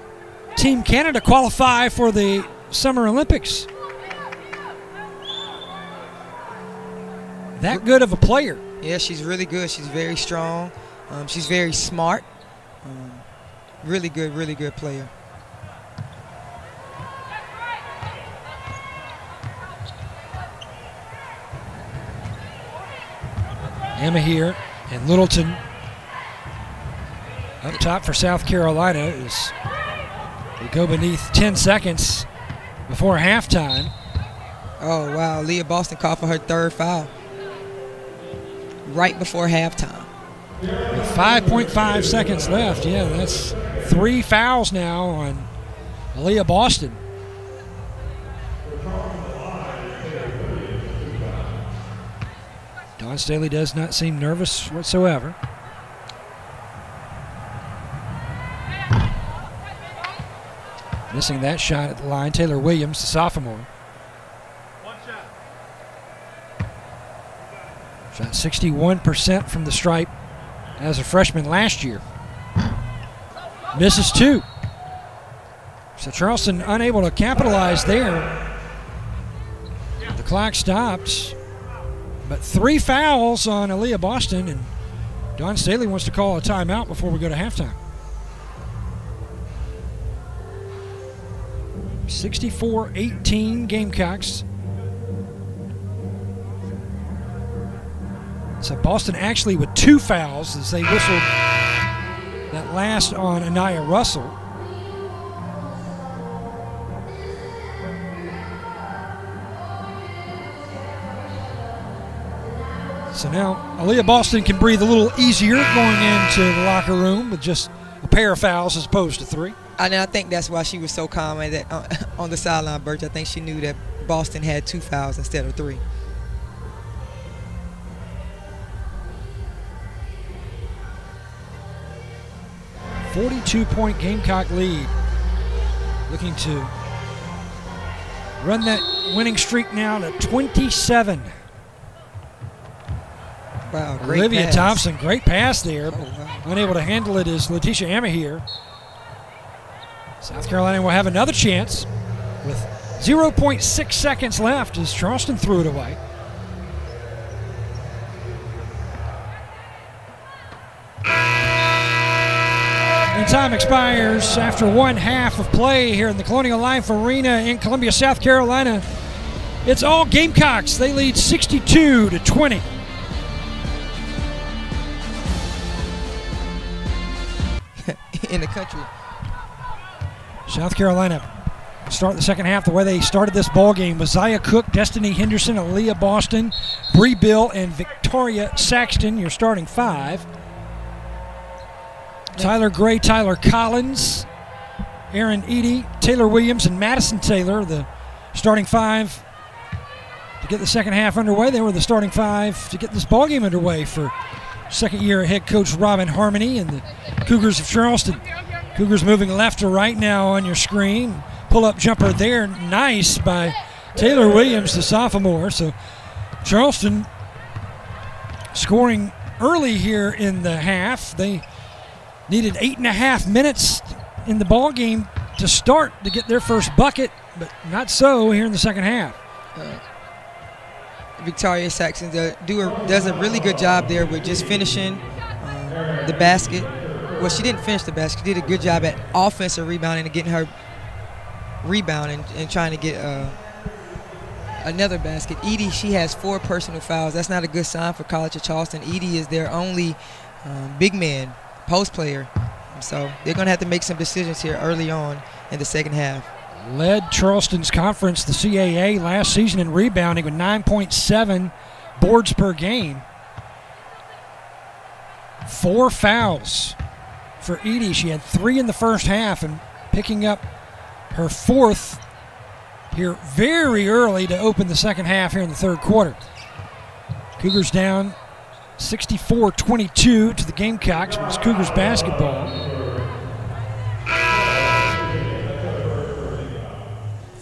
Team Canada qualify for the Summer Olympics. That good of a player. Yeah, she's really good. She's very strong. She's very smart. Really good player. Emma here, and Littleton up top for South Carolina as we go beneath 10 seconds before halftime. Oh, wow. Leah Boston called for her 3rd foul right before halftime. With 5.5 seconds left, yeah, that's 3 fouls now on Aaliyah Boston. Dawn Staley does not seem nervous whatsoever. Missing that shot at the line, Taylor Williams, the sophomore. Shot 61% from the stripe as a freshman last year. Misses 2. So Charleston unable to capitalize there. The clock stops. But 3 fouls on Aaliyah Boston, and Dawn Staley wants to call a timeout before we go to halftime. 64-18 Gamecocks. So Boston actually with 2 fouls as they whistled that last on Anaya Russell. So now Aaliyah Boston can breathe a little easier going into the locker room with just a pair of fouls as opposed to 3. And I think that's why she was so calm at that, on the sideline, Birch. I think she knew that Boston had 2 fouls instead of 3. A 42-point Gamecock lead. Looking to run that winning streak now to 27. Wow, great Olivia pass. Thompson, great pass there. Oh, wow. Unable to handle it is Letitia Amahir. South Carolina will have another chance with 0.6 seconds left as Charleston threw it away. And time expires after 1 half of play here in the Colonial Life Arena in Columbia, South Carolina. It's all Gamecocks. They lead 62-20. In the country. South Carolina start the second half the way they started this ball game with Zaya Cook, Destiny Henderson, Aaliyah Boston, Bree Bill, and Victoria Saxton, your starting five. Tyler Gray, Tyler Collins, Aaron Eady, Taylor Williams, and Madison Taylor, the starting five to get the second half underway. They were the starting five to get this ball game underway for second-year head coach Robin Harmony and the Cougars of Charleston. Cougars moving left to right now on your screen. Pull-up jumper there, nice by Taylor Williams, the sophomore. So Charleston scoring early here in the half. They needed 8.5 minutes in the ball game to start to get their first bucket, but not so here in the second half. Victoria Saxton does a really good job there with just finishing the basket. Well, she didn't finish the basket. She did a good job at offensive rebounding and getting her rebounding and trying to get another basket. Edie, she has 4 personal fouls. That's not a good sign for College of Charleston. Edie is their only big man post player. So they're going to have to make some decisions here early on in the second half. Led Charleston's conference, the CAA, last season in rebounding with 9.7 boards per game. 4 fouls for Edie. She had 3 in the first half and picking up her 4th here very early to open the second half here in the third quarter. Cougars down 64-22 to the Gamecocks, but it's Cougars basketball.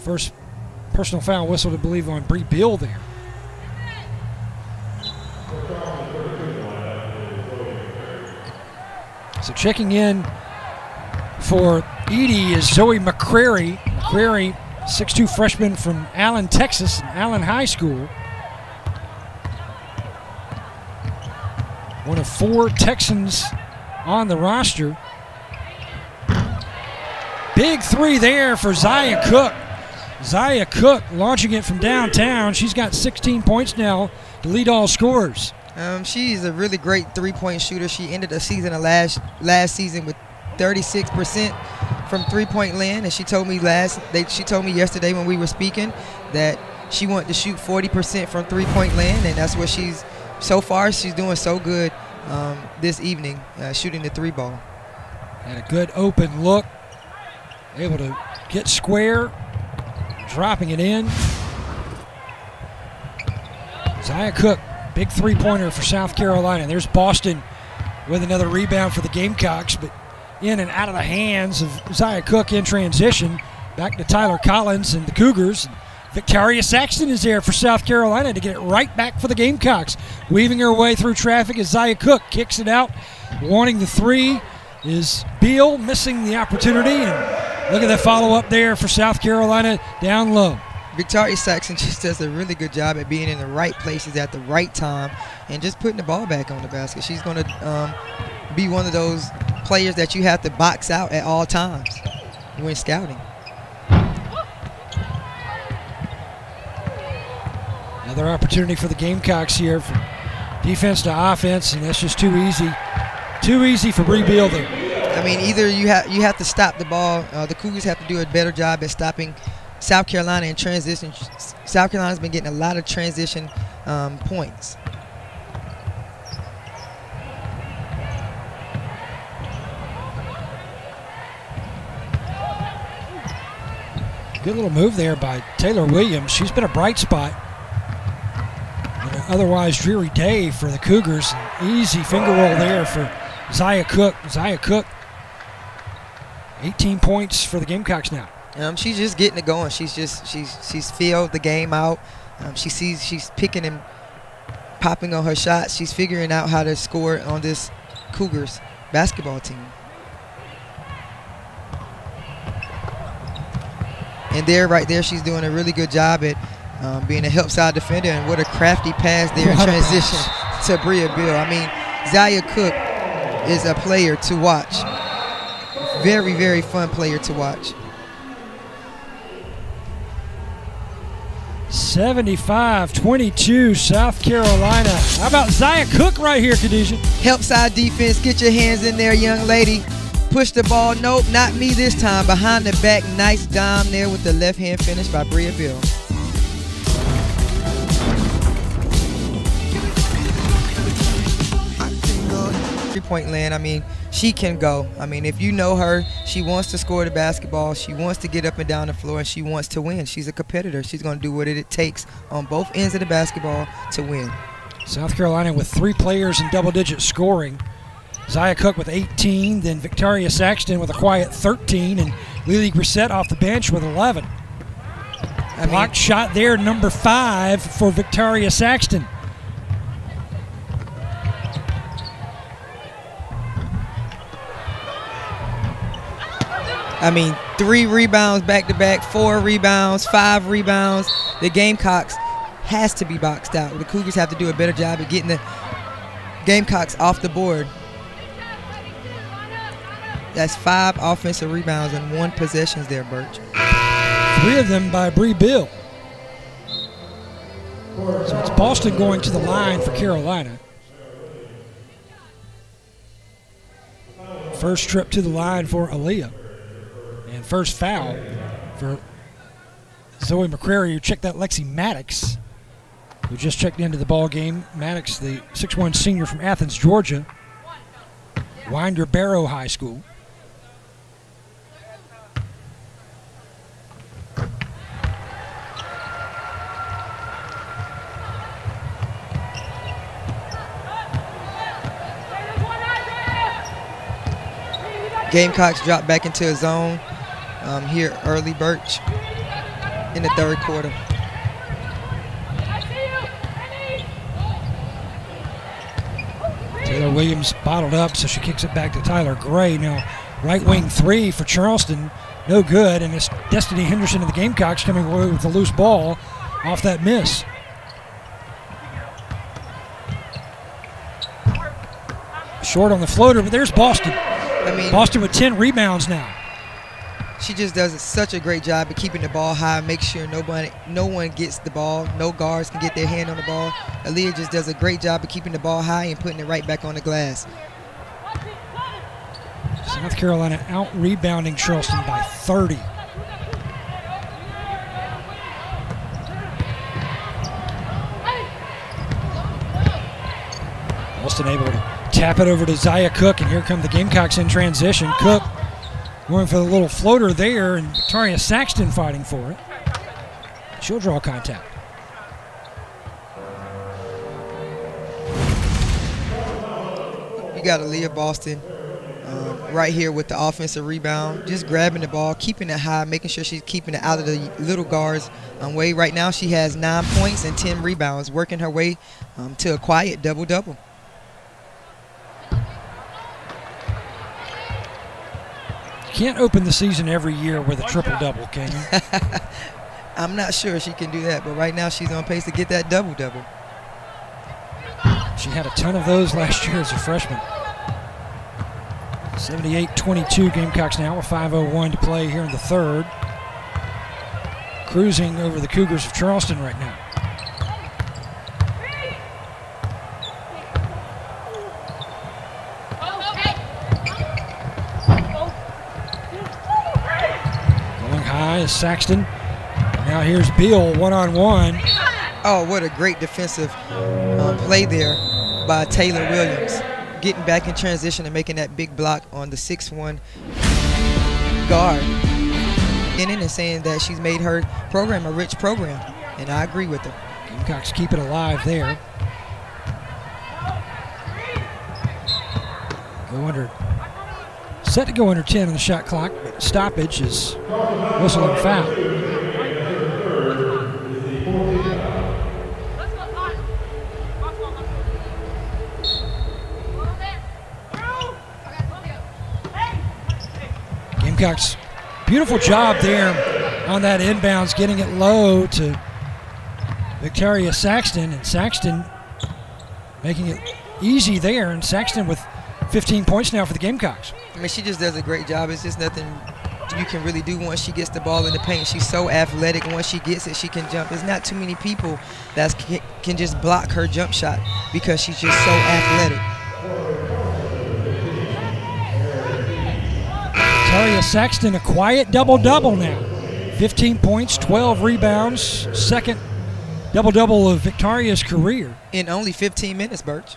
First personal foul whistled, I believe, on Bree Bill there. So checking in for Edie is Zoe McCrary. McCrary, 6'2" freshman from Allen, Texas, Allen High School. One of 4 Texans on the roster. Big 3 there for Zaya Cook. Zaya Cook launching it from downtown. She's got 16 points now to lead all scorers. She's a really great three-point shooter. She ended the season of last season with 36% from three-point land, and she told me yesterday when we were speaking that she wanted to shoot 40% from three-point land, and that's what she's doing so good this evening, shooting the 3 ball. Had a good open look, able to get square, dropping it in. Zaya Cook, big 3-pointer for South Carolina. There's Boston with another rebound for the Gamecocks, but in and out of the hands of Zaya Cook in transition. Back to Tyler Collins and the Cougars. Victoria Saxton is there for South Carolina to get it right back for the Gamecocks. Weaving her way through traffic as Zaya Cook kicks it out. Wanting the 3 is Beal, missing the opportunity. And look at that follow-up there for South Carolina down low. Victoria Saxton just does a really good job at being in the right places at the right time and just putting the ball back on the basket. She's going to be one of those players that you have to box out at all times when scouting. Another opportunity for the Gamecocks here from defense to offense, and that's just too easy. Too easy for Bree Beal there. I mean, either you have to stop the ball. The Cougars have to do a better job at stopping South Carolina in transition. South Carolina's been getting a lot of transition points. Good little move there by Taylor Williams. She's been a bright spot in an otherwise dreary day for the Cougars. An easy finger roll there for Zaya Cook. Zaya Cook, 18 points for the Gamecocks now. She's just getting it going. She's filled the game out. She's picking and popping on her shots. She's figuring out how to score on this Cougars basketball team. And right there, she's doing a really good job at being a help side defender. And what a crafty pass there in transition to Bria Bill. I mean, Zaya Cook is a player to watch. Very, very fun player to watch. 75-22 South Carolina. How about Zaya Cook right here, Khadijah? Help side defense. Get your hands in there, young lady. Push the ball. Nope, not me this time. Behind the back. Nice dime there with the left hand finish by Bria Bill. Three-point land, I mean, she can go. I mean, if you know her, she wants to score the basketball. She wants to get up and down the floor, and she wants to win. She's a competitor. She's going to do what it takes on both ends of the basketball to win. South Carolina with 3 players in double-digit scoring. Zaya Cook with 18, then Victoria Saxton with a quiet 13, and Lily Grissett off the bench with 11. Blocked shot there, number 5 for Victoria Saxton. I mean, 3 rebounds back-to-back, 4 rebounds, 5 rebounds. The Gamecocks has to be boxed out. The Cougars have to do a better job of getting the Gamecocks off the board. That's 5 offensive rebounds and 1 possessions there, Birch. 3 of them by Bria Bill. So it's Boston going to the line for Carolina. First trip to the line for Aaliyah. And first foul for Zoe McCrary, who checked out Lexi Maddox, who just checked into the ball game. Maddox, the 6'1" senior from Athens, Georgia, Winder Barrow High School. Gamecocks drop back into a zone here early, Birch, in the 3rd quarter. Taylor Williams bottled up, so she kicks it back to Tyler Gray. Now, right wing 3 for Charleston, no good, and it's Destiny Henderson of the Gamecocks coming away with the loose ball off that miss. Short on the floater, but there's Boston. I mean, Boston with 10 rebounds now. She just does such a great job of keeping the ball high, make sure no one gets the ball, no guards can get their hand on the ball. Aaliyah just does a great job of keeping the ball high and putting it right back on the glass. South Carolina out-rebounding Charleston by 30. Boston able to tap it over to Zaya Cook, and here come the Gamecocks in transition. Cook going for the little floater there, and Victoria Saxton fighting for it. She'll draw contact. You got Aaliyah Boston right here with the offensive rebound, just grabbing the ball, keeping it high, making sure she's keeping it out of the little guards' way. Right now she has 9 points and 10 rebounds, working her way to a quiet double-double. Can't open the season every year with a triple-double, can you? I'm not sure she can do that, but right now she's on pace to get that double-double. She had a ton of those last year as a freshman. 78-22 Gamecocks now with 5:01 to play here in the 3rd. Cruising over the Cougars of Charleston right now. Is Saxton. Now here's Beal one-on-one. Oh, what a great defensive play there by Taylor Williams. Getting back in transition and making that big block on the 6'1" guard. And saying that she's made her program a rich program, and I agree with her. Gamecocks keep it alive there. Set to go under 10 on the shot clock, but stoppage is whistle and foul. Gamecocks. Beautiful job there on that inbounds, getting it low to Victoria Saxton, and Saxton making it easy there, and Saxton with 15 points now for the Gamecocks. I mean, she just does a great job. It's just nothing you can really do once she gets the ball in the paint. She's so athletic. Once she gets it, she can jump. There's not too many people that can just block her jump shot because she's just so athletic. Victoria Saxton, a quiet double-double now. 15 points, 12 rebounds, second double-double of Victoria's career. In only 15 minutes, Birch.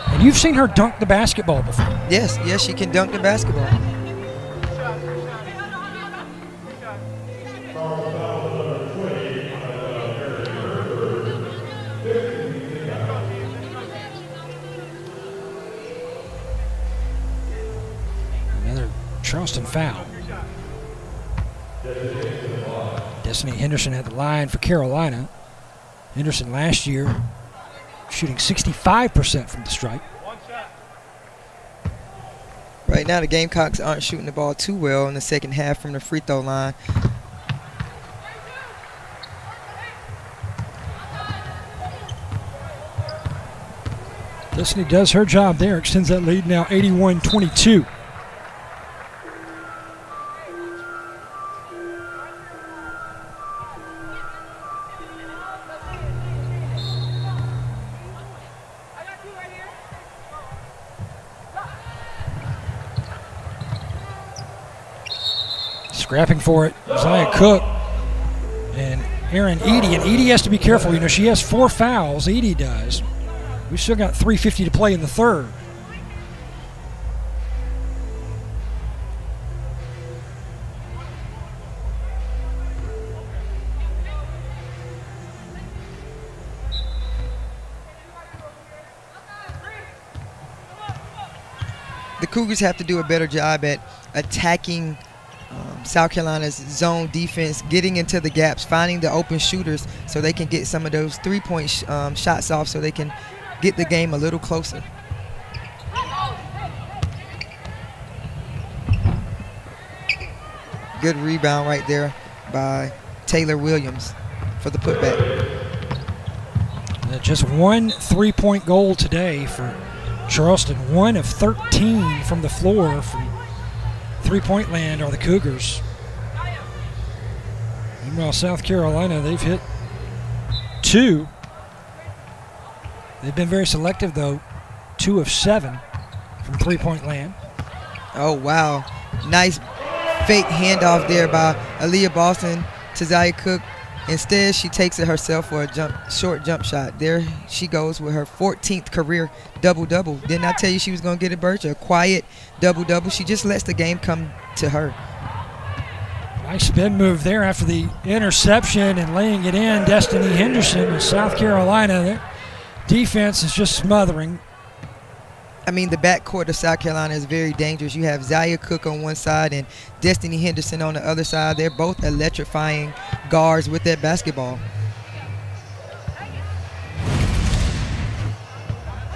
And you've seen her dunk the basketball before. Yes, yes, she can dunk the basketball. Another Charleston foul. Destiny Henderson at the line for Carolina. Henderson last year shooting 65% from the stripe. Right now, the Gamecocks aren't shooting the ball too well in the second half from the free throw line. Destiny does her job there, extends that lead now 81-22. Scrapping for it, Zaya Cook and Erin Eady. And Eady has to be careful. You know, she has 4 fouls. Eady does. We've still got 3:50 to play in the third. The Cougars have to do a better job at attacking South Carolina's zone defense, getting into the gaps, finding the open shooters so they can get some of those three-point shots off so they can get the game a little closer. Good rebound right there by Taylor Williams for the putback. Just one three-point goal today for Charleston. 1 of 13 from the floor from three-point land are the Cougars. Meanwhile, South Carolina, they've hit 2. They've been very selective, though. 2 of 7 from three-point land. Oh, wow. Nice fake handoff there by Aaliyah Boston to Zaya Cook. Instead, she takes it herself for a short jump shot. There she goes with her 14th career double-double. Didn't I tell you she was going to get it, Birch? A quiet double-double. She just lets the game come to her. Nice spin move there after the interception and laying it in. Destiny Henderson in South Carolina. Their defense is just smothering. I mean, the backcourt of South Carolina is very dangerous. You have Zaya Cook on one side and Destiny Henderson on the other side. They're both electrifying guards with that basketball.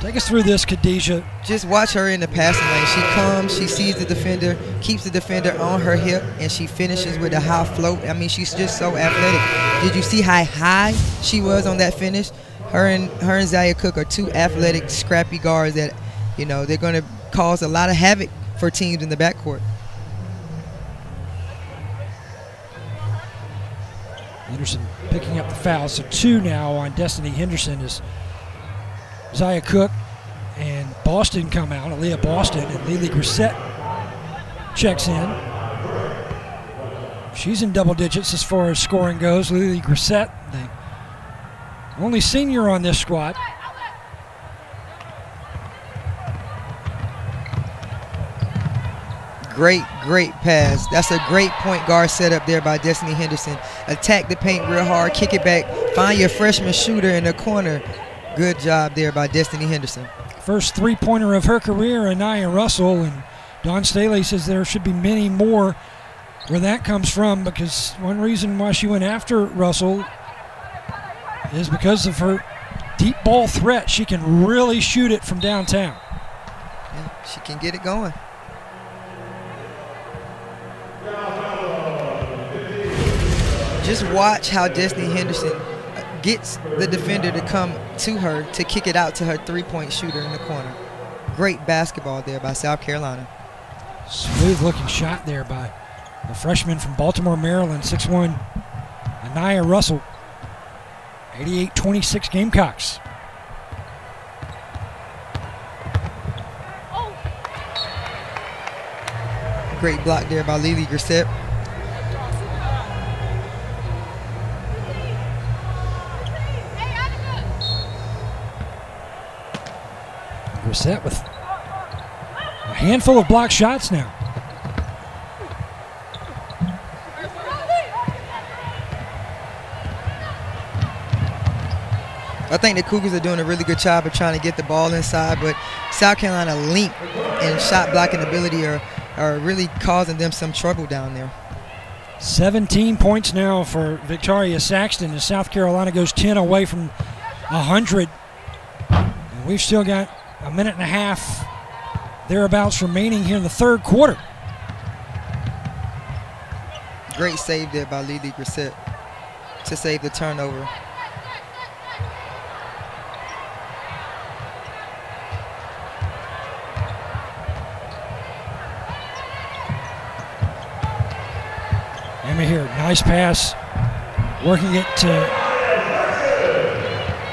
Take us through this, Khadijah. Just watch her in the passing lane. She comes, she sees the defender, keeps the defender on her hip, and she finishes with a high float. I mean, she's just so athletic. Did you see how high she was on that finish? Her and Zaya Cook are 2 athletic, scrappy guards that, you know, they're going to cause a lot of havoc for teams in the backcourt. Henderson picking up the foul. So 2 now on Destiny Henderson as Zaya Cook and Boston come out. Aaliyah Boston and Lily Grissett checks in. She's in double digits as far as scoring goes. Lily Grissett, the only senior on this squad. Great pass. That's a great point guard setup there by Destiny Henderson. Attack the paint real hard, kick it back, find your freshman shooter in the corner. Good job there by Destiny Henderson. First three-pointer of her career, Anaya Russell, and Don Staley says there should be many more where that comes from, because one reason why she went after Russell is because of her deep ball threat. She can really shoot it from downtown. Yeah, she can get it going. Just watch how Destiny Henderson gets the defender to come to her to kick it out to her three-point shooter in the corner. Great basketball there by South Carolina. Smooth-looking shot there by the freshman from Baltimore, Maryland, 6'1", Anaya Russell. 88-26 Gamecocks. Great block there by Lily Grissett. Grissett with a handful of block shots now. I think the Cougars are doing a really good job of trying to get the ball inside, but South Carolina length and shot blocking ability are really causing them some trouble down there. 17 points now for Victoria Saxton as South Carolina goes 10 away from 100. And we've still got a minute and a half thereabouts remaining here in the third quarter. Great save there by Lily Grissett to save the turnover. Emma here, nice pass, working it to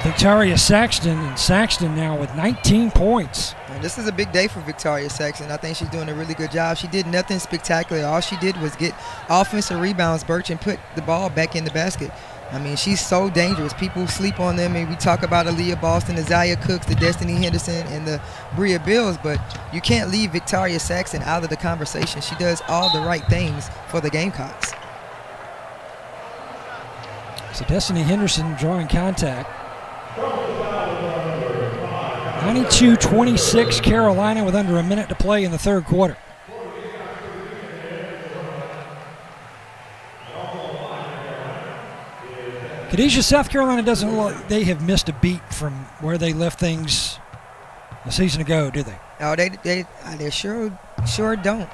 Victoria Saxton, and Saxton now with 19 points. And this is a big day for Victoria Saxton. I think she's doing a really good job. She did nothing spectacular. All she did was get offensive rebounds, Birch, and put the ball back in the basket. I mean, she's so dangerous. People sleep on them, and we talk about Aaliyah Boston, the Zaya Cooks, the Destiny Henderson, and the Bria Bills, but you can't leave Victoria Saxton out of the conversation. She does all the right things for the Gamecocks. So Destiny Henderson drawing contact. 92-26 Carolina with under a minute to play in the third quarter. Khadijah, South Carolina doesn't look like they have missed a beat from where they left things a season ago, do they? No, they sure don't.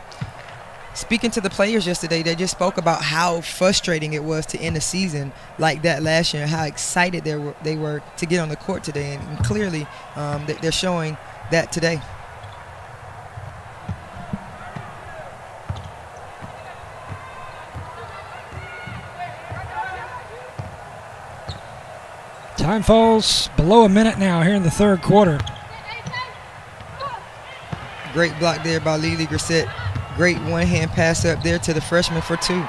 Speaking to the players yesterday, they just spoke about how frustrating it was to end the season like that last year and how excited they were to get on the court today. And clearly they're showing that today. Time falls below a minute now here in the third quarter. Great block there by Lily Grissett. Great one-hand pass up there to the freshman for two.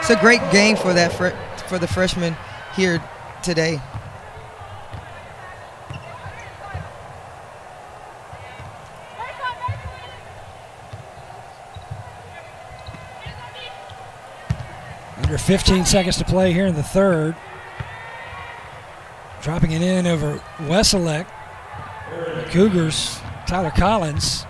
It's a great game for the freshman here today. Under 15 seconds to play here in the third. Dropping it in over Wesselec. The Cougars, Tyler Collins.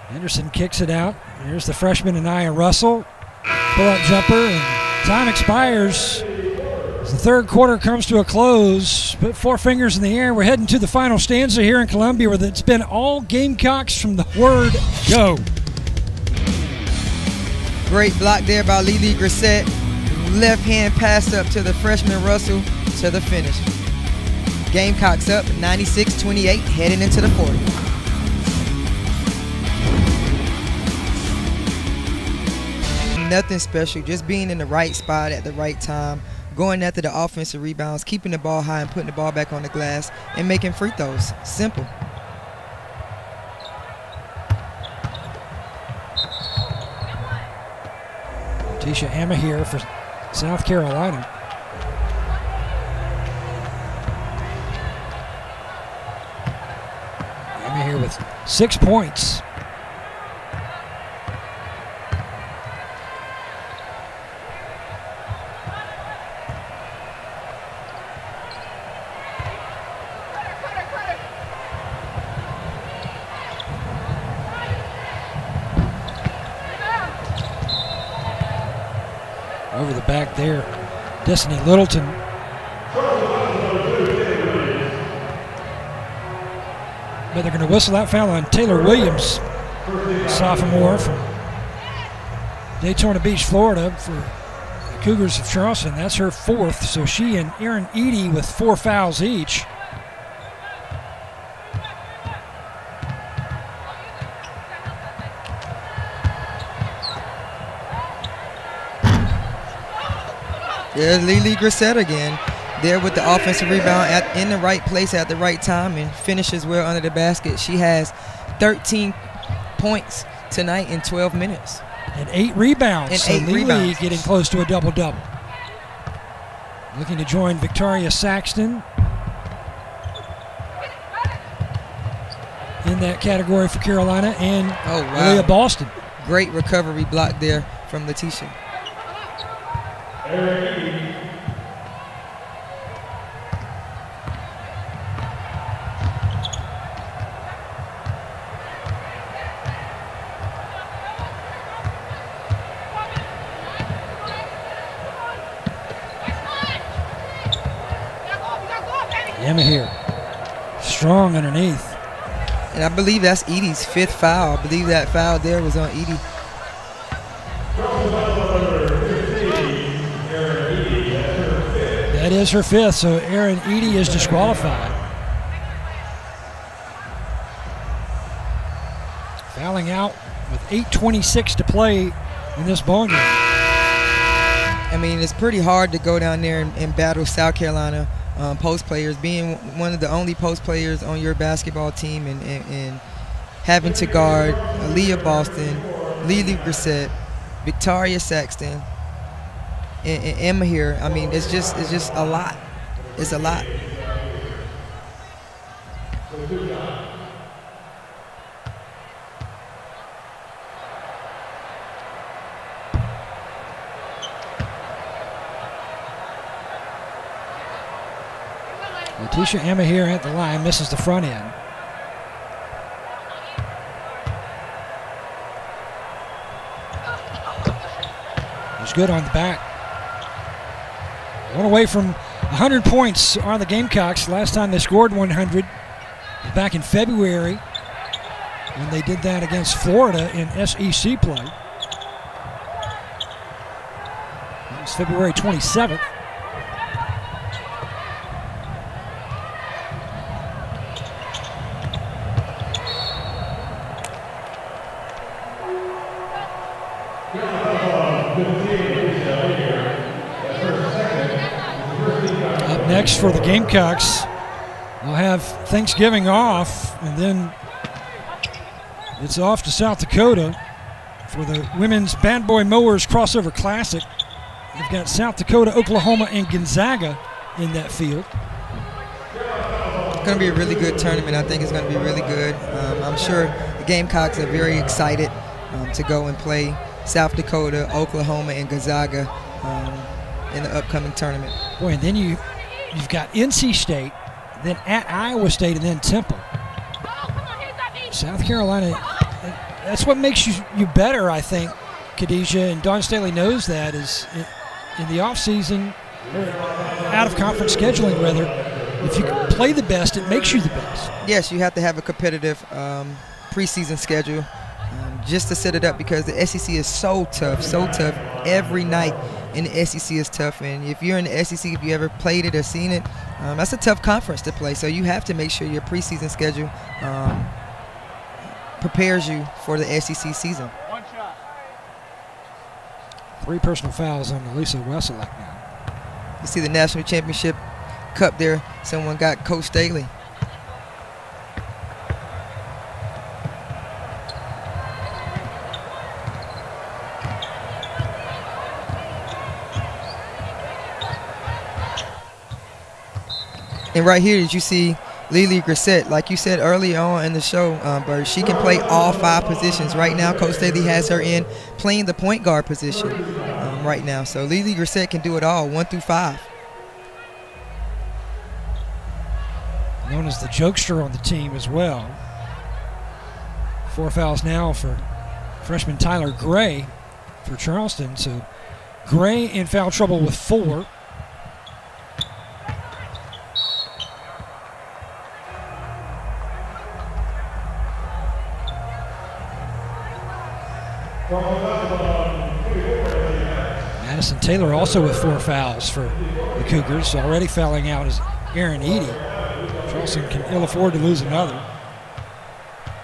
Henderson kicks it out. Here's the freshman Anaya Russell. Pull-up jumper, and time expires as the third quarter comes to a close. Put four fingers in the air. We're heading to the final stanza here in Columbia, where it's been all Gamecocks from the word go. Great block there by Lily Grissett. Left-hand pass up to the freshman Russell to the finish. Gamecocks up 96-28, heading into the fourth. Nothing special, just being in the right spot at the right time, going after the offensive rebounds, keeping the ball high and putting the ball back on the glass, and making free throws. Simple. Tisha Emma here for South Carolina. Emma here with 6 points. Over the back there, Destiny Littleton. but they're going to whistle that foul on Taylor Williams, sophomore from Daytona Beach, Florida, for the Cougars of Charleston. That's her 4th, so she and Erin Eady with 4 fouls each. There's Lily Grissett again, there with the offensive rebound in the right place at the right time, and finishes well under the basket. She has 13 points tonight in 12 minutes. And 8 rebounds. And so 8 Lily rebounds. getting close to a double-double. Looking to join Victoria Saxton in that category for Carolina, and Leah Boston. Great recovery block there from Letitia. Emma here, strong underneath. And I believe that's Edie's 5th foul. I believe that foul there was on Edie. That is her 5th, so Erin Eady is disqualified. Fouling out with 8:26 to play in this ball game. I mean, it's pretty hard to go down there and battle South Carolina post players, being one of the only post players on your basketball team, and having to guard Aaliyah Boston, Lily Grissett, Victoria Saxton, and Emma here. I mean, it's just a lot. It's a lot. Letitia Emma here at the line, misses the front end. It's good on the back. One away from 100 points are the Gamecocks. Last time they scored 100 back in February when they did that against Florida in SEC play. It was February 27th. Up next for the Gamecocks, we'll have Thanksgiving off, and then it's off to South Dakota for the Women's Bad Boy Mowers Crossover Classic. They've got South Dakota, Oklahoma, and Gonzaga in that field. It's going to be a really good tournament. I think it's going to be really good. I'm sure the Gamecocks are very excited to go and play South Dakota, Oklahoma, and Gonzaga in the upcoming tournament. Boy, and then you've got NC State, then at Iowa State, and then Temple. South Carolina, that's what makes you better, I think, Khadijah, and Dawn Staley knows that, is in the offseason, out of conference scheduling rather, if you play the best, it makes you the best. Yes, you have to have a competitive preseason schedule just to set it up, because the SEC is so tough, so tough. Every night in the SEC is tough, and if you're in the SEC, if you ever played it or seen it, that's a tough conference to play. So you have to make sure your preseason schedule prepares you for the SEC season. 3 personal fouls on Elisa Wesselak now. You see the National Championship Cup there. Someone got Coach Staley. And right here, did you see Lily Grissett? Like you said earlier on in the show, Bert, she can play all 5 positions. Right now, Coach Staley has her in playing the point guard position right now. So Lily Grissett can do it all, 1 through 5. Known as the jokester on the team as well. 4 fouls now for freshman Tyler Gray for Charleston. So Gray in foul trouble with 4. Madison Taylor also with 4 fouls for the Cougars. Already fouling out is Aaron Eady. Charleston can ill afford to lose another.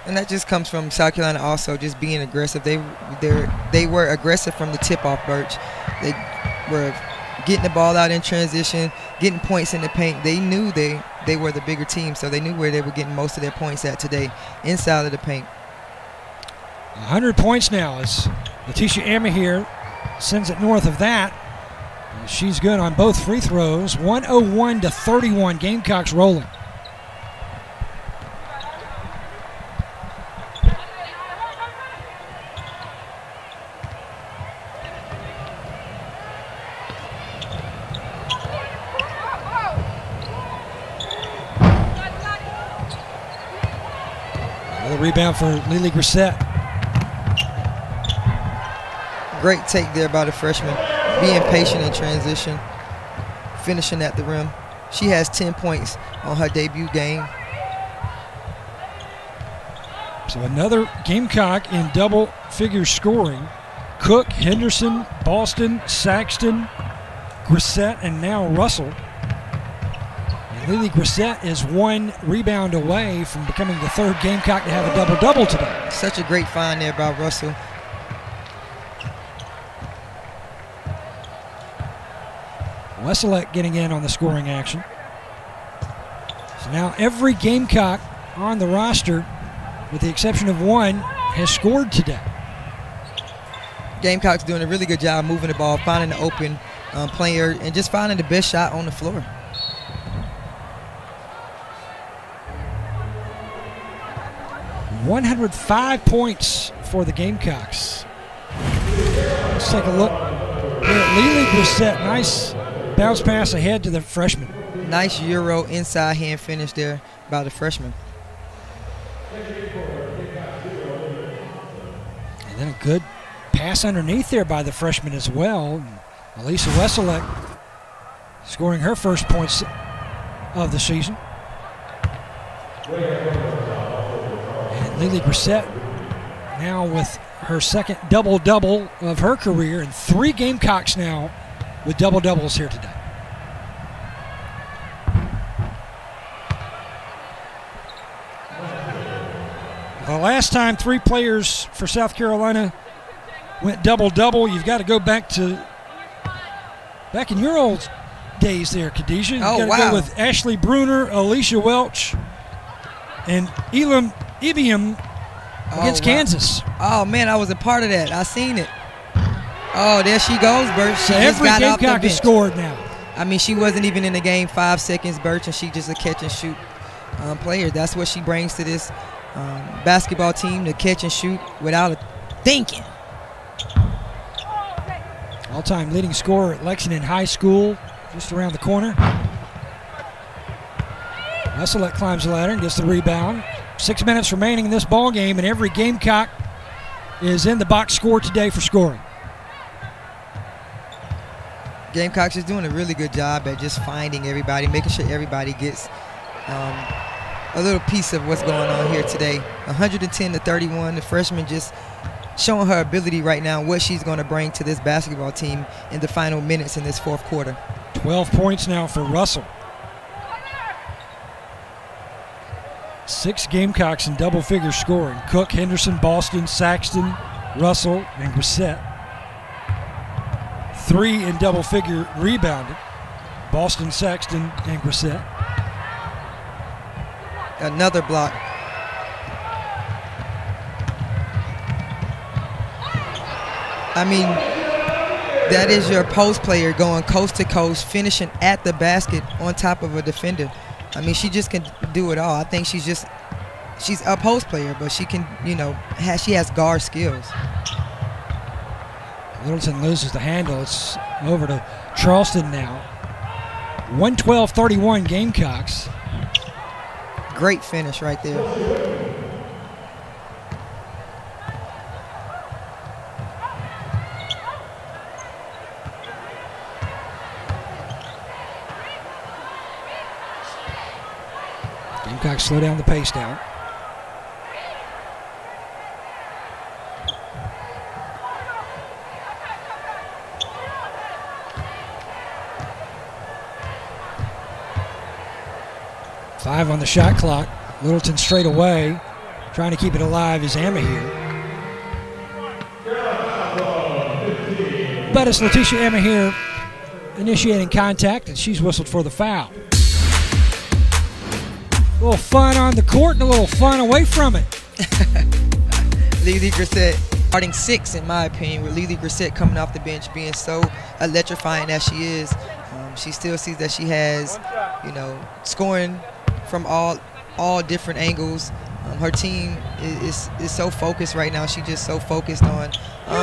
And that just comes from South Carolina also just being aggressive. They were aggressive from the tip-off, Birch. They were getting the ball out in transition, getting points in the paint. They knew they were the bigger team, so they knew where they were getting most of their points at today, inside of the paint. 100 points now as Letitia Amahir sends it north of that. She's good on both free throws. 101-31, Gamecocks rolling. Another rebound for Lily Grissett. Great take there by the freshman, being patient in transition, finishing at the rim. She has 10 points on her debut game. So another Gamecock in double-figure scoring. Cook, Henderson, Boston, Saxton, Grissett, and now Russell. And Lily Grissett is 1 rebound away from becoming the 3rd Gamecock to have a double-double today. Such a great find there by Russell. Wesselek getting in on the scoring action. So now every Gamecock on the roster, with the exception of 1, has scored today. Gamecocks doing a really good job moving the ball, finding the open player, and just finding the best shot on the floor. "105 points for the Gamecocks." Let's take a look here at Lily Grissett. Nice bounce pass ahead to the freshman. Nice Euro inside hand finish there by the freshman. And then a good pass underneath there by the freshman as well. And Elisa Wesselek scoring her first points of the season. And Lily Grissett now with her second double-double of her career, and 3 Gamecocks now with double-doubles here today. The last time 3 players for South Carolina went double-double, you've got to go back in your old days there, Khadijah. You've got to go with Ashley Bruner, Alicia Welch, and Elam Ibiam against Kansas. Oh, man, I was a part of that. I seen it. Oh, there she goes, Birch. She every Gamecock has scored now. I mean, she wasn't even in the game 5 seconds, Birch, and she just a catch-and-shoot player. That's what she brings to this basketball team, to catch and shoot without thinking. All-time leading scorer at Lexington High School, just around the corner. Wesselek climbs the ladder and gets the rebound. 6 minutes remaining in this ball game, and every Gamecock is in the box score today for scoring. Gamecocks is doing a really good job at just finding everybody, making sure everybody gets a little piece of what's going on here today. 110-31. The freshman just showing her ability right now, what she's going to bring to this basketball team in the final minutes in this 4th quarter. 12 points now for Russell. 6 Gamecocks in double-figure scoring. Cook, Henderson, Boston, Saxton, Russell, and Grissett. 3 in double-figure rebounded. Boston, Saxton, and Grissett. Another block. I mean, that is your post player going coast to coast, finishing at the basket on top of a defender. I mean, she just can do it all. I think she's a post player, but she can, she has guard skills. Littleton loses the handle. It's over to Charleston now. 112-31 Gamecocks. Great finish right there. Gamecocks slow down the pace down. 5 on the shot clock. Littleton straight away. Trying to keep it alive is Amahir. But it's Letitia Amahir initiating contact, and she's whistled for the foul. A little fun on the court and a little fun away from it. Lily Grissett starting 6, in my opinion, with Lily Grissett coming off the bench, being so electrifying as she is. She still sees that she has, you know, scoring from all different angles. Her team is so focused right now. She's just so focused on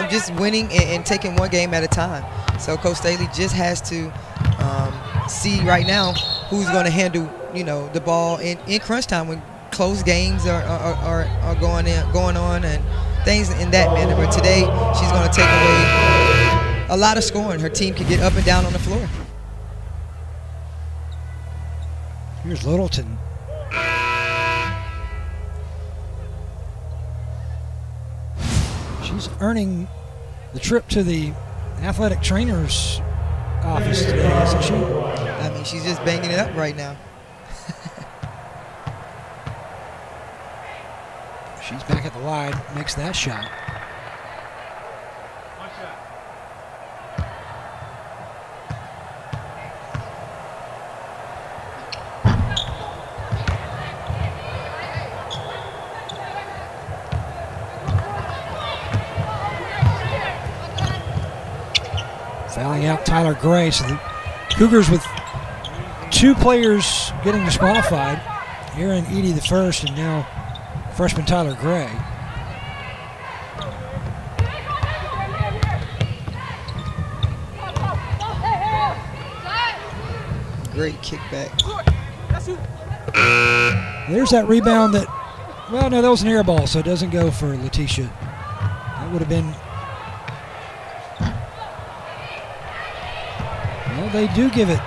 just winning and taking one game at a time. So Coach Staley just has to see right now who's going to handle, you know, the ball in crunch time when close games are going on and things in that manner. But today she's going to take away a lot of scoring. Her team can get up and down on the floor. Here's Littleton. She's earning the trip to the athletic trainer's office today, isn't she? I mean, she's just banging it up right now. She's back at the line, makes that shot. Fouling out Tyler Gray, so the Cougars with 2 players getting disqualified. Aaron Edie the first, and now freshman Tyler Gray. Great kickback. There's that rebound that, well, no, that was an air ball, so it doesn't go for Letitia. That would have been, well, they do give it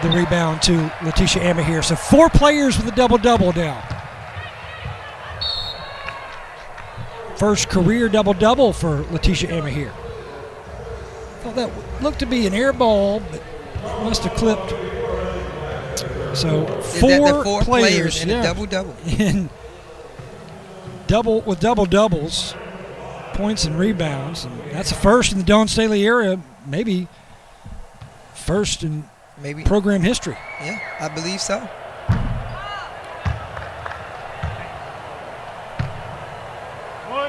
the rebound to Letitia Amahir. So 4 players with a double-double now. First career double-double for Letitia Amahir. Thought that looked to be an air ball, but it must have clipped. So 4 players in a double-double. In with double-doubles, points and rebounds. And that's a first in the Dawn Staley area, maybe first in program history. Yeah, I believe so.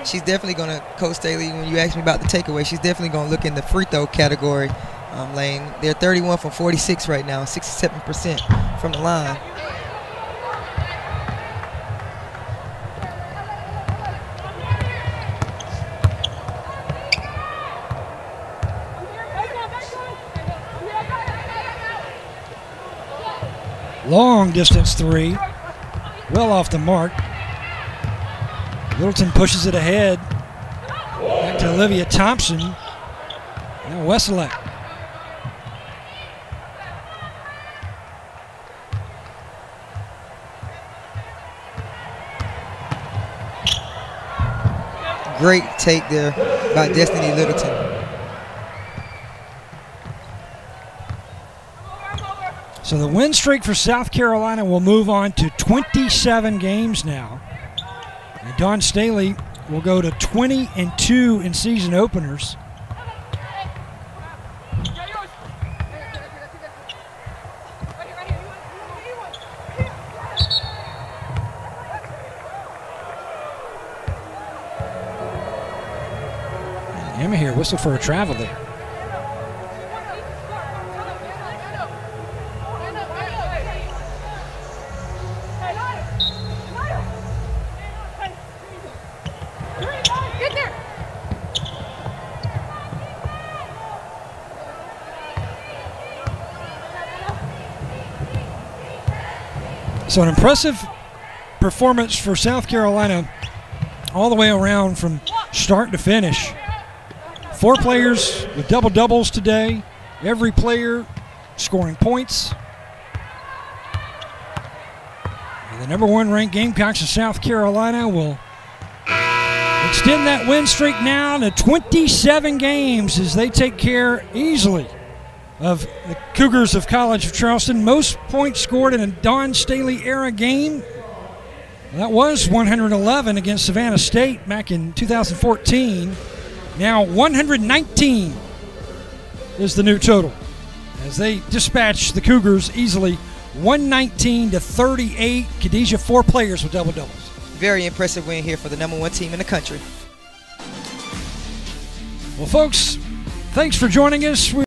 She's definitely going to, Coach Staley, when you asked me about the takeaway, she's definitely going to look in the free throw category lane. They're 31 from 46 right now, 67% from the line. Long distance 3, well off the mark. Littleton pushes it ahead. Back to Olivia Thompson. Now Wesselak. Great take there by Destiny Littleton. So the win streak for South Carolina will move on to 27 games now. And Dawn Staley will go to 20-2 in season openers. Emma here whistled for a travel there. So an impressive performance for South Carolina all the way around from start to finish. 4 players with double-doubles today. Every player scoring points. And the #1 ranked Gamecocks of South Carolina will extend that win streak now to 27 games as they take care easily of the Cougars of College of Charleston. Most points scored in a Don Staley era game. That was 111 against Savannah State back in 2014. Now 119 is the new total as they dispatch the Cougars easily, 119-38. Khadijah, 4 players with double-doubles. Very impressive win here for the #1 team in the country. Well, folks, thanks for joining us.